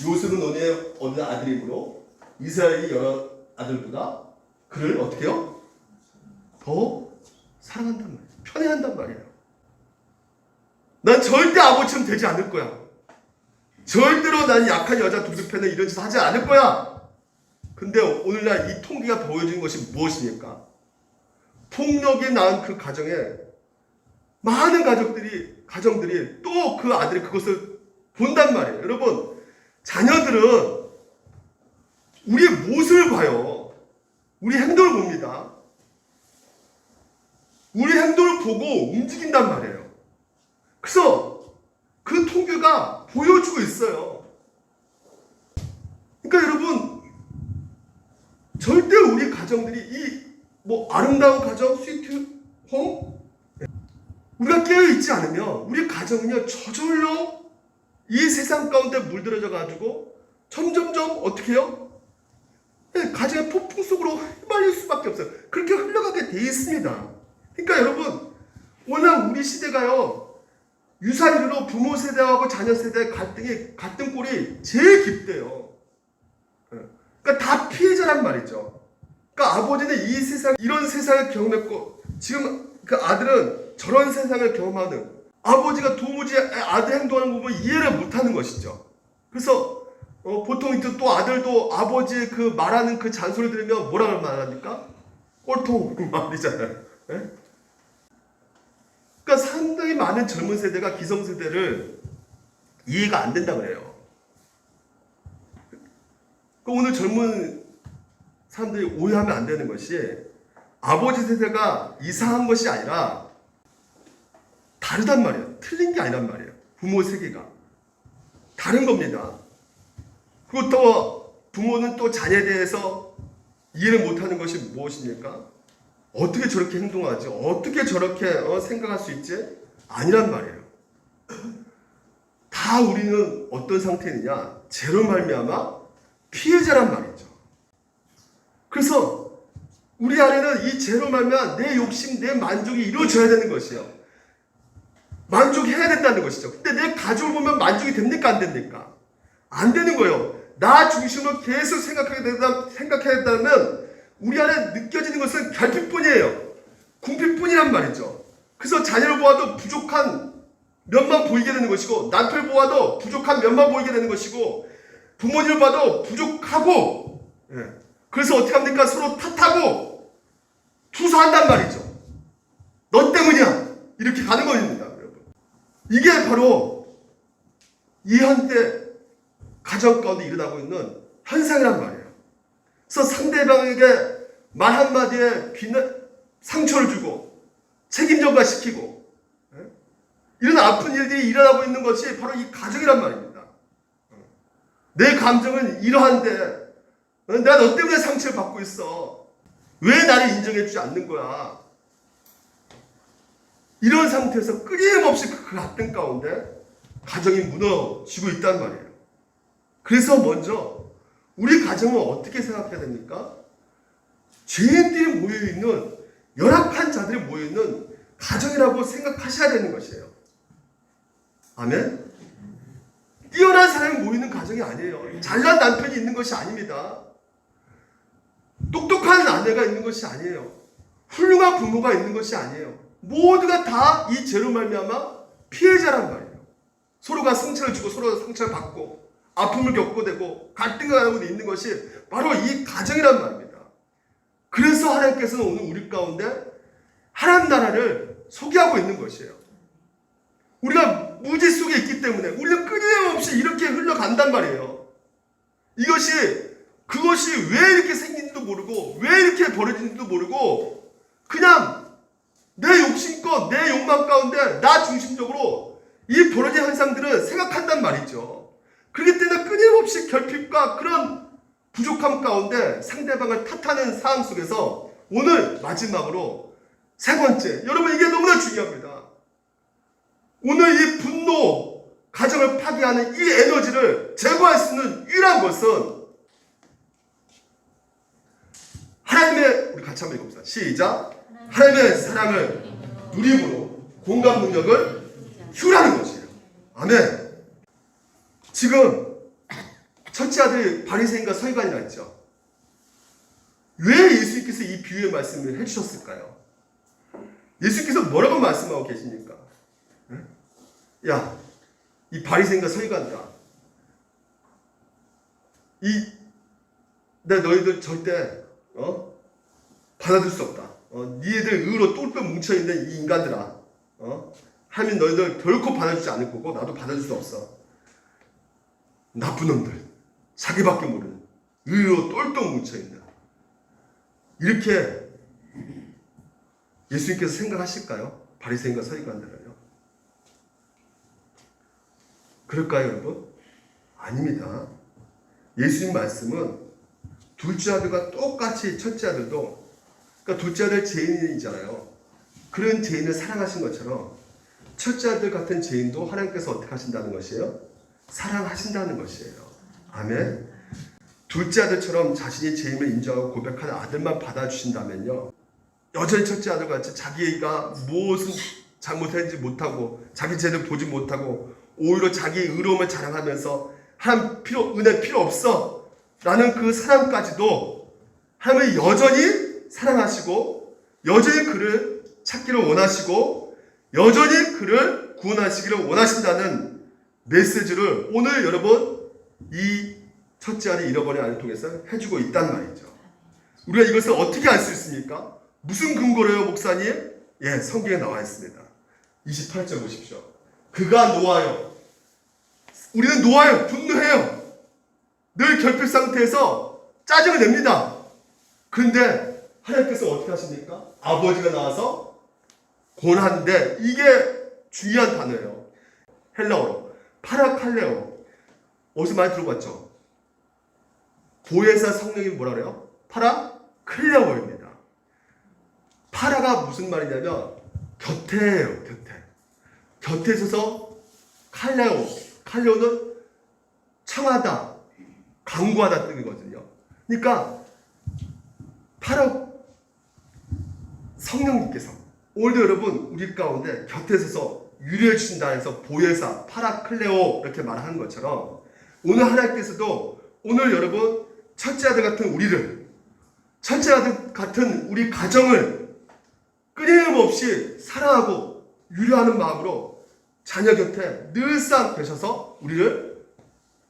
요셉은 너네 어느 아들이므로 이스라엘이 여러 아들보다 그를 어떻게 해요? 더 사랑한단 말이에요. 편애한단 말이에요. 난 절대 아버지처럼 되지 않을 거야. 절대로 난 약한 여자 두들패는 이런 짓 하지 않을 거야. 근데 오늘날 이 통계가 보여주는 것이 무엇입니까? 폭력이 낳은 그 가정에 많은 가정들이 또 그 아들이 그것을 본단 말이에요. 여러분, 자녀들은 우리의 무엇을 봐요? 우리 행동을 봅니다. 우리 행동을 보고 움직인단 말이에요. 그래서 그 통계가 보여주고 있어요. 그러니까 여러분, 절대 우리 가정들이 이 아름다운 가정, 스위트 홈, 우리가 깨어있지 않으면 우리 가정은요, 저절로 이 세상 가운데 물들어져 가지고 점점점 어떻게 해요? 가정의 폭풍 속으로 휘말릴 수밖에 없어요. 그렇게 흘러가게 돼 있습니다. 그러니까 여러분, 오늘 우리 시대가요, 유사일로 부모 세대하고 자녀 세대의 갈등 꼴이 제일 깊대요. 그러니까 다 피해자란 말이죠. 그러니까 아버지는 이 세상, 이런 세상을 경험했고, 지금 그 아들은 저런 세상을 경험하는, 아버지가 도무지 아들 행동하는 거 보면 이해를 못하는 것이죠. 그래서 보통 또 아들도 아버지의 그 말하는 그 잔소리 들으면 뭐라고 말합니까? 꼴통 말이잖아요. 네? 그러니까 상당히 많은 젊은 세대가 기성세대를 이해가 안 된다 그래요. 그러니까 오늘 젊은 사람들이 오해하면 안 되는 것이, 아버지 세대가 이상한 것이 아니라 다르단 말이에요. 틀린 게 아니란 말이에요. 부모 세계가 다른 겁니다. 그리고 또 부모는 또 자녀에 대해서 이해를 못하는 것이 무엇입니까? 어떻게 저렇게 행동하지? 어떻게 저렇게 생각할 수 있지? 아니란 말이에요. 다 우리는 어떤 상태느냐? 죄로 말미암아 피해자란 말이죠. 그래서 우리 안에는 이 죄로 말미암아 내 욕심, 내 만족이 이루어져야 되는 것이에요. 만족해야 된다는 것이죠. 근데 내 가족을 보면 만족이 됩니까? 안 됩니까? 안 되는 거예요. 나 중심으로 계속 생각해야 된다면 우리 안에 느껴지는 것은 결핍뿐이에요. 궁핍뿐이란 말이죠. 그래서 자녀를 보아도 부족한 면만 보이게 되는 것이고, 남편을 보아도 부족한 면만 보이게 되는 것이고, 부모님을 봐도 부족하고, 그래서 어떻게 합니까? 서로 탓하고 투사한단 말이죠. 너 때문이야. 이렇게 가는 겁니다, 여러분. 이게 바로 이 현대 가정 가운데 일어나고 있는 현상이란 말이에요. 그래서 상대방에게 말 한마디에 상처를 주고 책임전가 시키고 이런 아픈 일들이 일어나고 있는 것이 바로 이 가정이란 말입니다. 내 감정은 이러한데 내가 너 때문에 상처를 받고 있어. 왜 나를 인정해주지 않는 거야? 이런 상태에서 끊임없이 그 갈등 가운데 가정이 무너지고 있단 말이에요. 그래서 먼저 우리 가정은 어떻게 생각해야 됩니까? 죄인들이 모여있는, 열악한 자들이 모여있는 가정이라고 생각하셔야 되는 것이에요. 아멘? 뛰어난 사람이 모이는 가정이 아니에요. 잘난 남편이 있는 것이 아닙니다. 똑똑한 아내가 있는 것이 아니에요. 훌륭한 부모가 있는 것이 아니에요. 모두가 다 이 죄로 말미암아 피해자란 말이에요. 서로가 상처를 주고 서로가 상처를 받고 아픔을 겪고 되고 갈등을 하고 있는 것이 바로 이 가정이란 말입니다. 그래서 하나님께서는 오늘 우리 가운데 하나님 나라를 소개하고 있는 것이에요. 우리가 무지 속에 있기 때문에 우리는 끊임없이 이렇게 흘러간단 말이에요. 그것이 왜 이렇게 생긴지도 모르고 왜 이렇게 벌어지는지도 모르고 그냥 내 욕심껏 내 욕망 가운데 나 중심적으로 이 벌어진 현상들을 생각한단 말이죠. 그렇기 때문에 끊임없이 결핍과 그런 부족함 가운데 상대방을 탓하는 상황 속에서 오늘 마지막으로 세 번째, 여러분 이게 너무나 중요합니다. 오늘 이 분노, 가정을 파괴하는 이 에너지를 제거할 수 있는 유일한 것은 하나님의, 우리 같이 한번 읽어봅시다. 시작. 하나님의 사랑을 누림으로 공감 능력을 키우라는 것이에요. 아멘. 지금 첫째 아들이 바리새인과 서기관이라 했죠. 왜 예수님께서 이 비유의 말씀을 해주셨을까요? 예수님께서 뭐라고 말씀하고 계십니까? 야, 이 바리새인과 서기관들아, 내 너희들 절대 받아줄 수 없다. 니들 의로 똘똘 뭉쳐있는 이 인간들아, 하면 너희들 결코 받아주지 않을 거고 나도 받아줄 수 없어. 나쁜 놈들, 자기밖에 모르는 의로 똘똘 뭉쳐있는, 이렇게 예수님께서 생각하실까요? 바리새인과 서기관들은요. 그럴까요, 여러분? 아닙니다. 예수님 말씀은 둘째 아들과 똑같이 첫째 아들도, 그러니까 둘째 아들 죄인이잖아요. 그런 죄인을 사랑하신 것처럼 첫째 아들 같은 죄인도 하나님께서 어떻게 하신다는 것이에요? 사랑하신다는 것이에요. 아멘. 둘째 아들처럼 자신이 죄인을 인정하고 고백하는 아들만 받아주신다면요, 여전히 첫째 아들같이 자기가 무엇은 잘못했는지 못하고 자기 죄를 보지 못하고 오히려 자기 의로움을 자랑하면서 은혜 필요 없어 라는 그 사람까지도 하나님이 여전히 사랑하시고 여전히 그를 찾기를 원하시고 여전히 그를 구원하시기를 원하신다는 메시지를 오늘 여러분 이 첫째 아들 잃어버린 아이를 통해서 해주고 있단 말이죠. 우리가 이것을 어떻게 알 수 있습니까? 무슨 근거로요, 목사님? 예, 성경에 나와 있습니다. 28절 보십시오. 그가 노하여, 우리는 노하여, 분노해요. 늘 결핍 상태에서 짜증을 냅니다. 그런데 하나님께서 어떻게 하십니까? 아버지가 나와서 권하는데, 이게 중요한 단어예요. 헬라어로 파라칼레오. 어디서 많이 들어봤죠? 보혜사 성령이 뭐라 그래요? 파라클레오입니다. 파라가 무슨 말이냐면 곁에예요. 곁에 있어서 칼레오. 칼레오는 청하다, 강구하다 뜻이거든요. 그러니까 파라 성령님께서 오늘도 여러분 우리 가운데 곁에 있어서 유리해 주신다 해서 보혜사, 파라클레오 이렇게 말하는 것처럼 오늘 하나님께서도 오늘 여러분 첫째 아들 같은 우리를, 첫째 아들 같은 우리 가정을 끊임없이 사랑하고 유려하는 마음으로 자녀 곁에 늘상 계셔서 우리를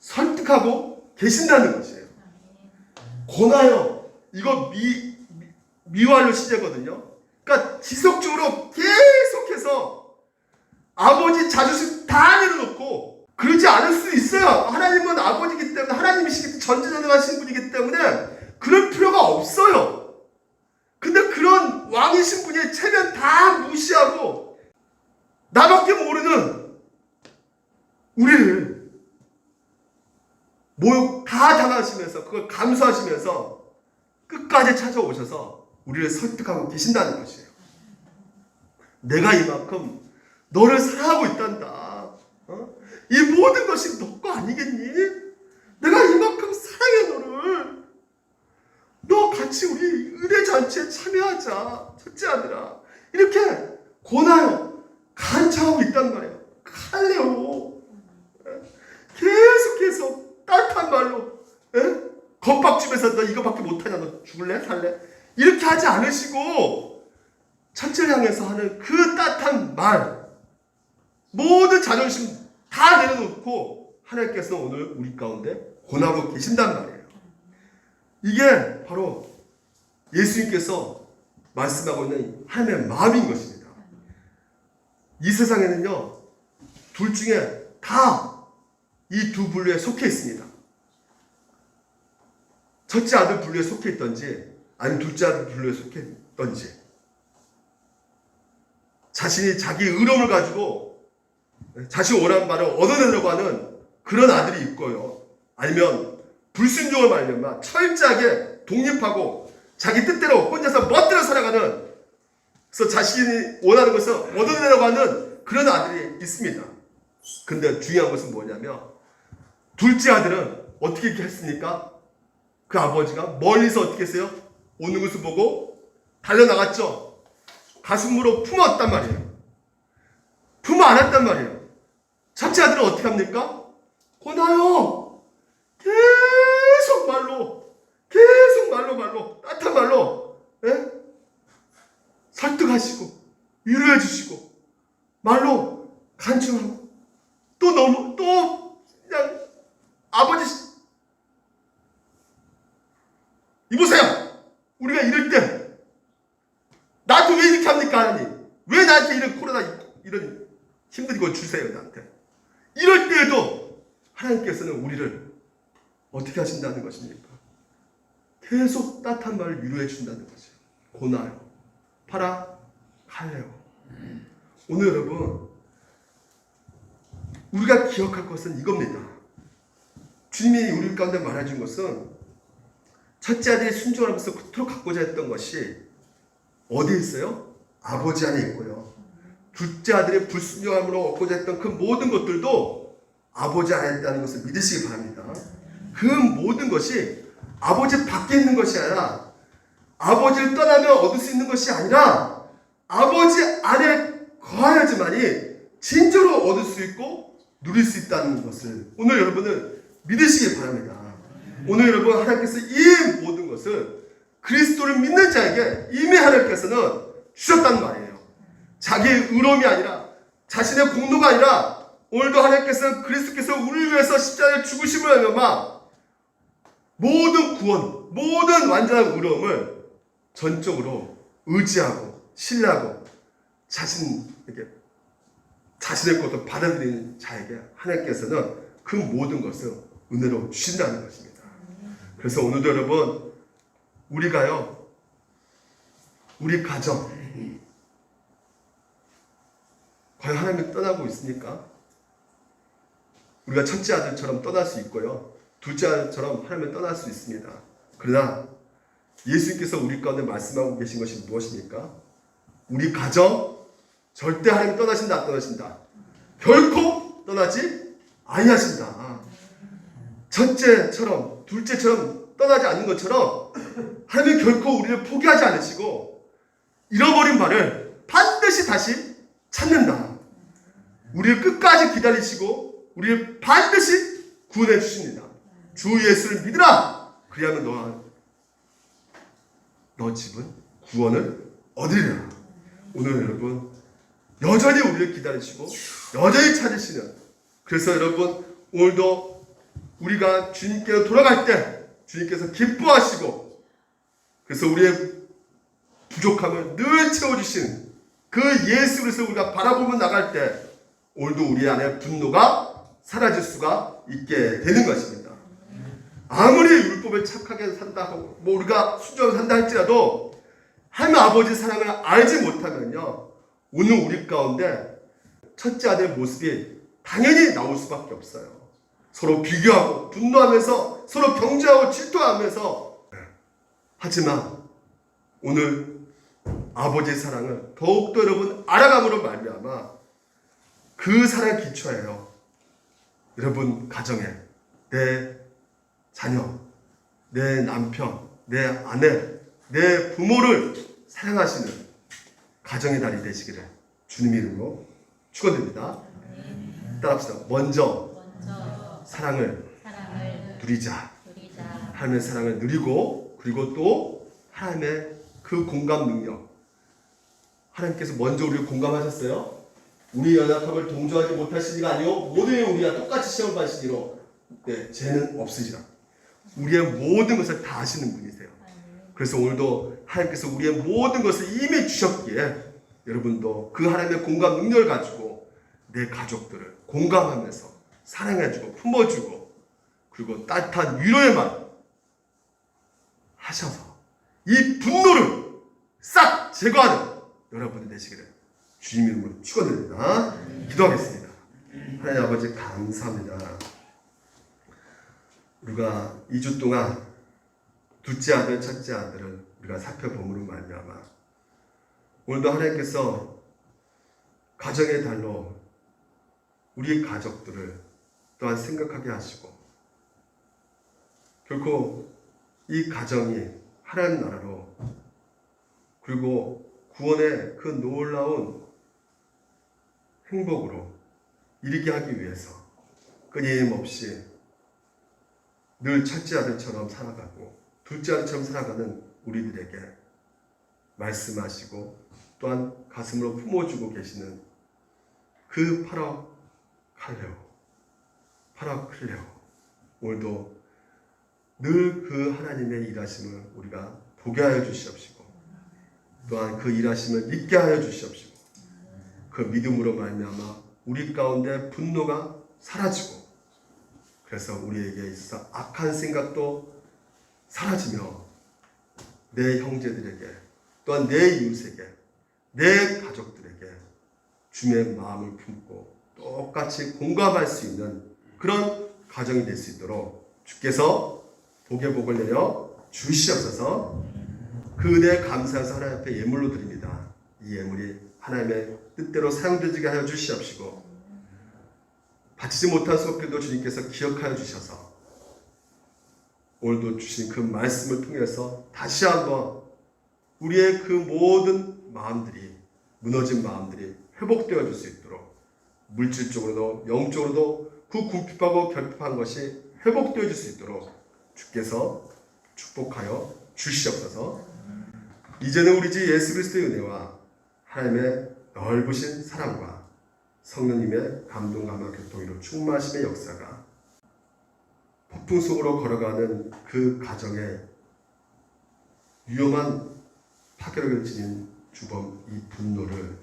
설득하고 계신다는 것이에요. 권하여 이거 미완료 시제거든요. 그러니까 지속적으로 계속해서 아버지 자존심 다 내려놓고 그러지 않을 수 있어요. 하나님은 아버지이기 때문에, 하나님이시기 때문에, 전지전능하신 분이기 때문에 그럴 필요가 없어요. 근데 그런 왕이신 분의 체면 다 무시하고 나밖에 모르는 우리를 모욕 다 당하시면서 그걸 감수하시면서 끝까지 찾아오셔서 우리를 설득하고 계신다는 것이에요. 내가 이만큼 너를 사랑하고 있단다. 이 모든 것이 너 거 아니겠니? 내가 이만큼 사랑해 너를. 너 같이 우리 의례잔치에 참여하자. 첫째 아들아. 이렇게 권하여 간청하고 있단 말이에요. 칼레오. 계속해서 따뜻한 말로 겁박집에서 너 이거밖에 못하냐, 너 죽을래? 살래? 이렇게 하지 않으시고 첫째를 향해서 하는 그 따뜻한 말, 모든 자존심 다 내려놓고 하나님께서 오늘 우리 가운데 권하고 계신단 말이에요. 이게 바로 예수님께서 말씀하고 있는 하나님의 마음인 것입니다. 이 세상에는요, 둘 중에 다 이 두 분류에 속해 있습니다. 첫째 아들 분류에 속해 있던지 아니면 둘째 아들 분류에 속해 있던지, 자신이 자기 의로움을 가지고 자신이 원하는 바를 얻어내려고 하는 그런 아들이 있고요, 아니면 불순종을 말려면 철저하게 독립하고 자기 뜻대로 혼자서 멋대로 살아가는, 그래서 자신이 원하는 것을 얻어내려고 하는 그런 아들이 있습니다. 근데 중요한 것은 뭐냐면 둘째 아들은 어떻게 했습니까? 그 아버지가 멀리서 어떻게 했어요? 오는 것을 보고 달려나갔죠. 가슴으로 품었단 말이에요. 품어 안았단 말이에요. 첫째 아들은 어떻게 합니까? 권하여 계속 말로 따뜻한 말로 설득하시고 위로해 주시고 말로 간청하고 또 그냥 아버지 이보세요. 우리가 이럴 때 나한테 왜 이렇게 합니까? 하나님, 왜 나한테 이런 코로나 이런 힘든 걸 주세요 나한테. 이럴 때에도 하나님께서는 우리를 어떻게 하신다는 것입니까? 계속 따뜻한 말을 위로해 준다는 것이에요. 고나요, 파라, 칼레오. 오늘 여러분, 우리가 기억할 것은 이겁니다. 주님이 우리 가운데 말해준 것은 첫째 아들이 순종하면서 그토록 갖고자 했던 것이 어디에 있어요? 아버지 안에 있고요. 둘째 아들의 불순종함으로 얻고자 했던 그 모든 것들도 아버지 안에 있다는 것을 믿으시기 바랍니다. 그 모든 것이 아버지 밖에 있는 것이 아니라, 아버지를 떠나면 얻을 수 있는 것이 아니라 아버지 안에 거하여야지만이 진짜로 얻을 수 있고 누릴 수 있다는 것을 오늘 여러분은 믿으시기 바랍니다. 오늘 여러분, 하나님께서 이 모든 것을 그리스도를 믿는 자에게 이미 하나님께서는 주셨단 말이에요. 자기의 의로움이 아니라, 자신의 공로가 아니라, 오늘도 하나님께서 그리스도께서 우리를 위해서 십자가에 죽으심을 하며 모든 구원, 모든 완전한 의로움을 전적으로 의지하고 신뢰하고 자신의 것을 받아들이는 자에게 하나님께서는 그 모든 것을 은혜로 주신다는 것입니다. 그래서 오늘도 여러분, 우리가요, 우리 가정 과연 하나님을 떠나고 있습니까? 우리가 첫째 아들처럼 떠날 수 있고요, 둘째 아들처럼 하나님을 떠날 수 있습니다. 그러나 예수님께서 우리 가운데 말씀하고 계신 것이 무엇입니까? 우리 가정 절대 하나님 떠나신다, 안 떠나신다. 결코 떠나지 아니하신다. 첫째처럼 둘째처럼 떠나지 않는 것처럼 하나님은 결코 우리를 포기하지 않으시고 잃어버린 바를 반드시 다시 찾는다. 우리를 끝까지 기다리시고 우리를 반드시 구원해 주십니다. 주 예수를 믿으라. 그리하면 너 집은 구원을 얻으리라. 오늘 여러분, 여전히 우리를 기다리시고 여전히 찾으시는, 그래서 여러분, 오늘도 우리가 주님께로 돌아갈 때 주님께서 기뻐하시고 그래서 우리의 부족함을 늘 채워주신 그 예수 그리스도 우리가 바라보며 나갈 때 오늘도 우리 안에 분노가 사라질 수가 있게 되는 것입니다. 아무리 율법에 착하게 산다 하고 우리가 순종하게 산다 할지라도 하나님 아버지 사랑을 알지 못하면요, 오늘 우리 가운데 첫째 아들의 모습이 당연히 나올 수밖에 없어요. 서로 비교하고 분노하면서 서로 경쟁하고 질투하면서. 하지만 오늘 아버지의 사랑을 더욱더 여러분 알아감으로 말미암아 그 사랑의 기초예요. 여러분 가정에 내 자녀, 내 남편, 내 아내, 내 부모를 사랑하시는 가정의 달이 되시기를 주님 이름으로 축원드립니다. 따라합시다. 먼저 사랑을 누리자. 하나님의 사랑을 누리고, 그리고 또 하나님의 그 공감 능력. 하나님께서 먼저 우리를 공감하셨어요. 우리 연약함을 동조하지 못하시니가 아니요 모든 우리와 똑같이 시험을 받으시기로 죄는 없으시라. 우리의 모든 것을 다 아시는 분이세요. 그래서 오늘도 하나님께서 우리의 모든 것을 이미 주셨기에 여러분도 그 하나님의 공감 능력을 가지고 내 가족들을 공감하면서 사랑해주고 품어주고 그리고 따뜻한 위로의 말 하셔서 이 분노를 싹 제거하는 여러분이 되시기를 주님 이름으로 축원드립니다. 기도하겠습니다. 하나님 아버지 감사합니다. 우리가 2주 동안 둘째 아들, 첫째 아들을 우리가 살펴봄으로 말미암아 오늘도 하나님께서 가정의 달로 우리 가족들을 또한 생각하게 하시고 결코 이 가정이 하나님 나라로 그리고 구원의 그 놀라운 행복으로 이르게 하기 위해서 끊임없이 늘 첫째 아들처럼 살아가고 둘째 아들처럼 살아가는 우리들에게 말씀하시고 또한 가슴으로 품어주고 계시는 그 파라클레오 오늘도 늘 그 하나님의 일하심을 우리가 보게 하여 주시옵시고 또한 그 일하심을 믿게 하여 주시옵시고 그 믿음으로 말미암아 우리 가운데 분노가 사라지고 그래서 우리에게 있어서 악한 생각도 사라지며 내 형제들에게 또한 내 이웃에게 내 가족들에게 주님의 마음을 품고 똑같이 공감할 수 있는 그런 가정이 될 수 있도록 주께서 복의 복을 내려 주시옵소서. 그 은혜에 감사해서 하나님 앞에 예물로 드립니다. 이 예물이 하나님의 뜻대로 사용되게 하여 주시옵시고 바치지 못한 수업들도 주님께서 기억하여 주셔서 오늘도 주신 그 말씀을 통해서 다시 한번 우리의 그 모든 마음들이 무너진 마음들이 회복되어 줄 수 있도록 물질적으로도 영적으로도 그 궁핍하고 결핍한 것이 회복되어 줄 수 있도록 주께서 축복하여 주시옵소서. 이제는 우리 주 예수 그리스도의 은혜와 하나님의 넓으신 사랑과 성령님의 감동 감화 교통으로 충만하심의 역사가 폭풍 속으로 걸어가는 그 가정에 위험한 파괴력을 지닌 주범 이 분노를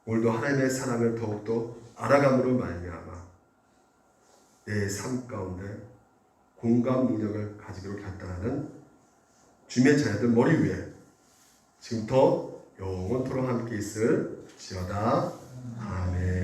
오늘도 하나님의 사랑을 더욱더 알아감으로 말미암아 내 삶 가운데 공감 능력을 가지기로 결단하는 주님의 자녀들 머리 위에 지금부터 영원토록 함께 있을지어다. 아멘.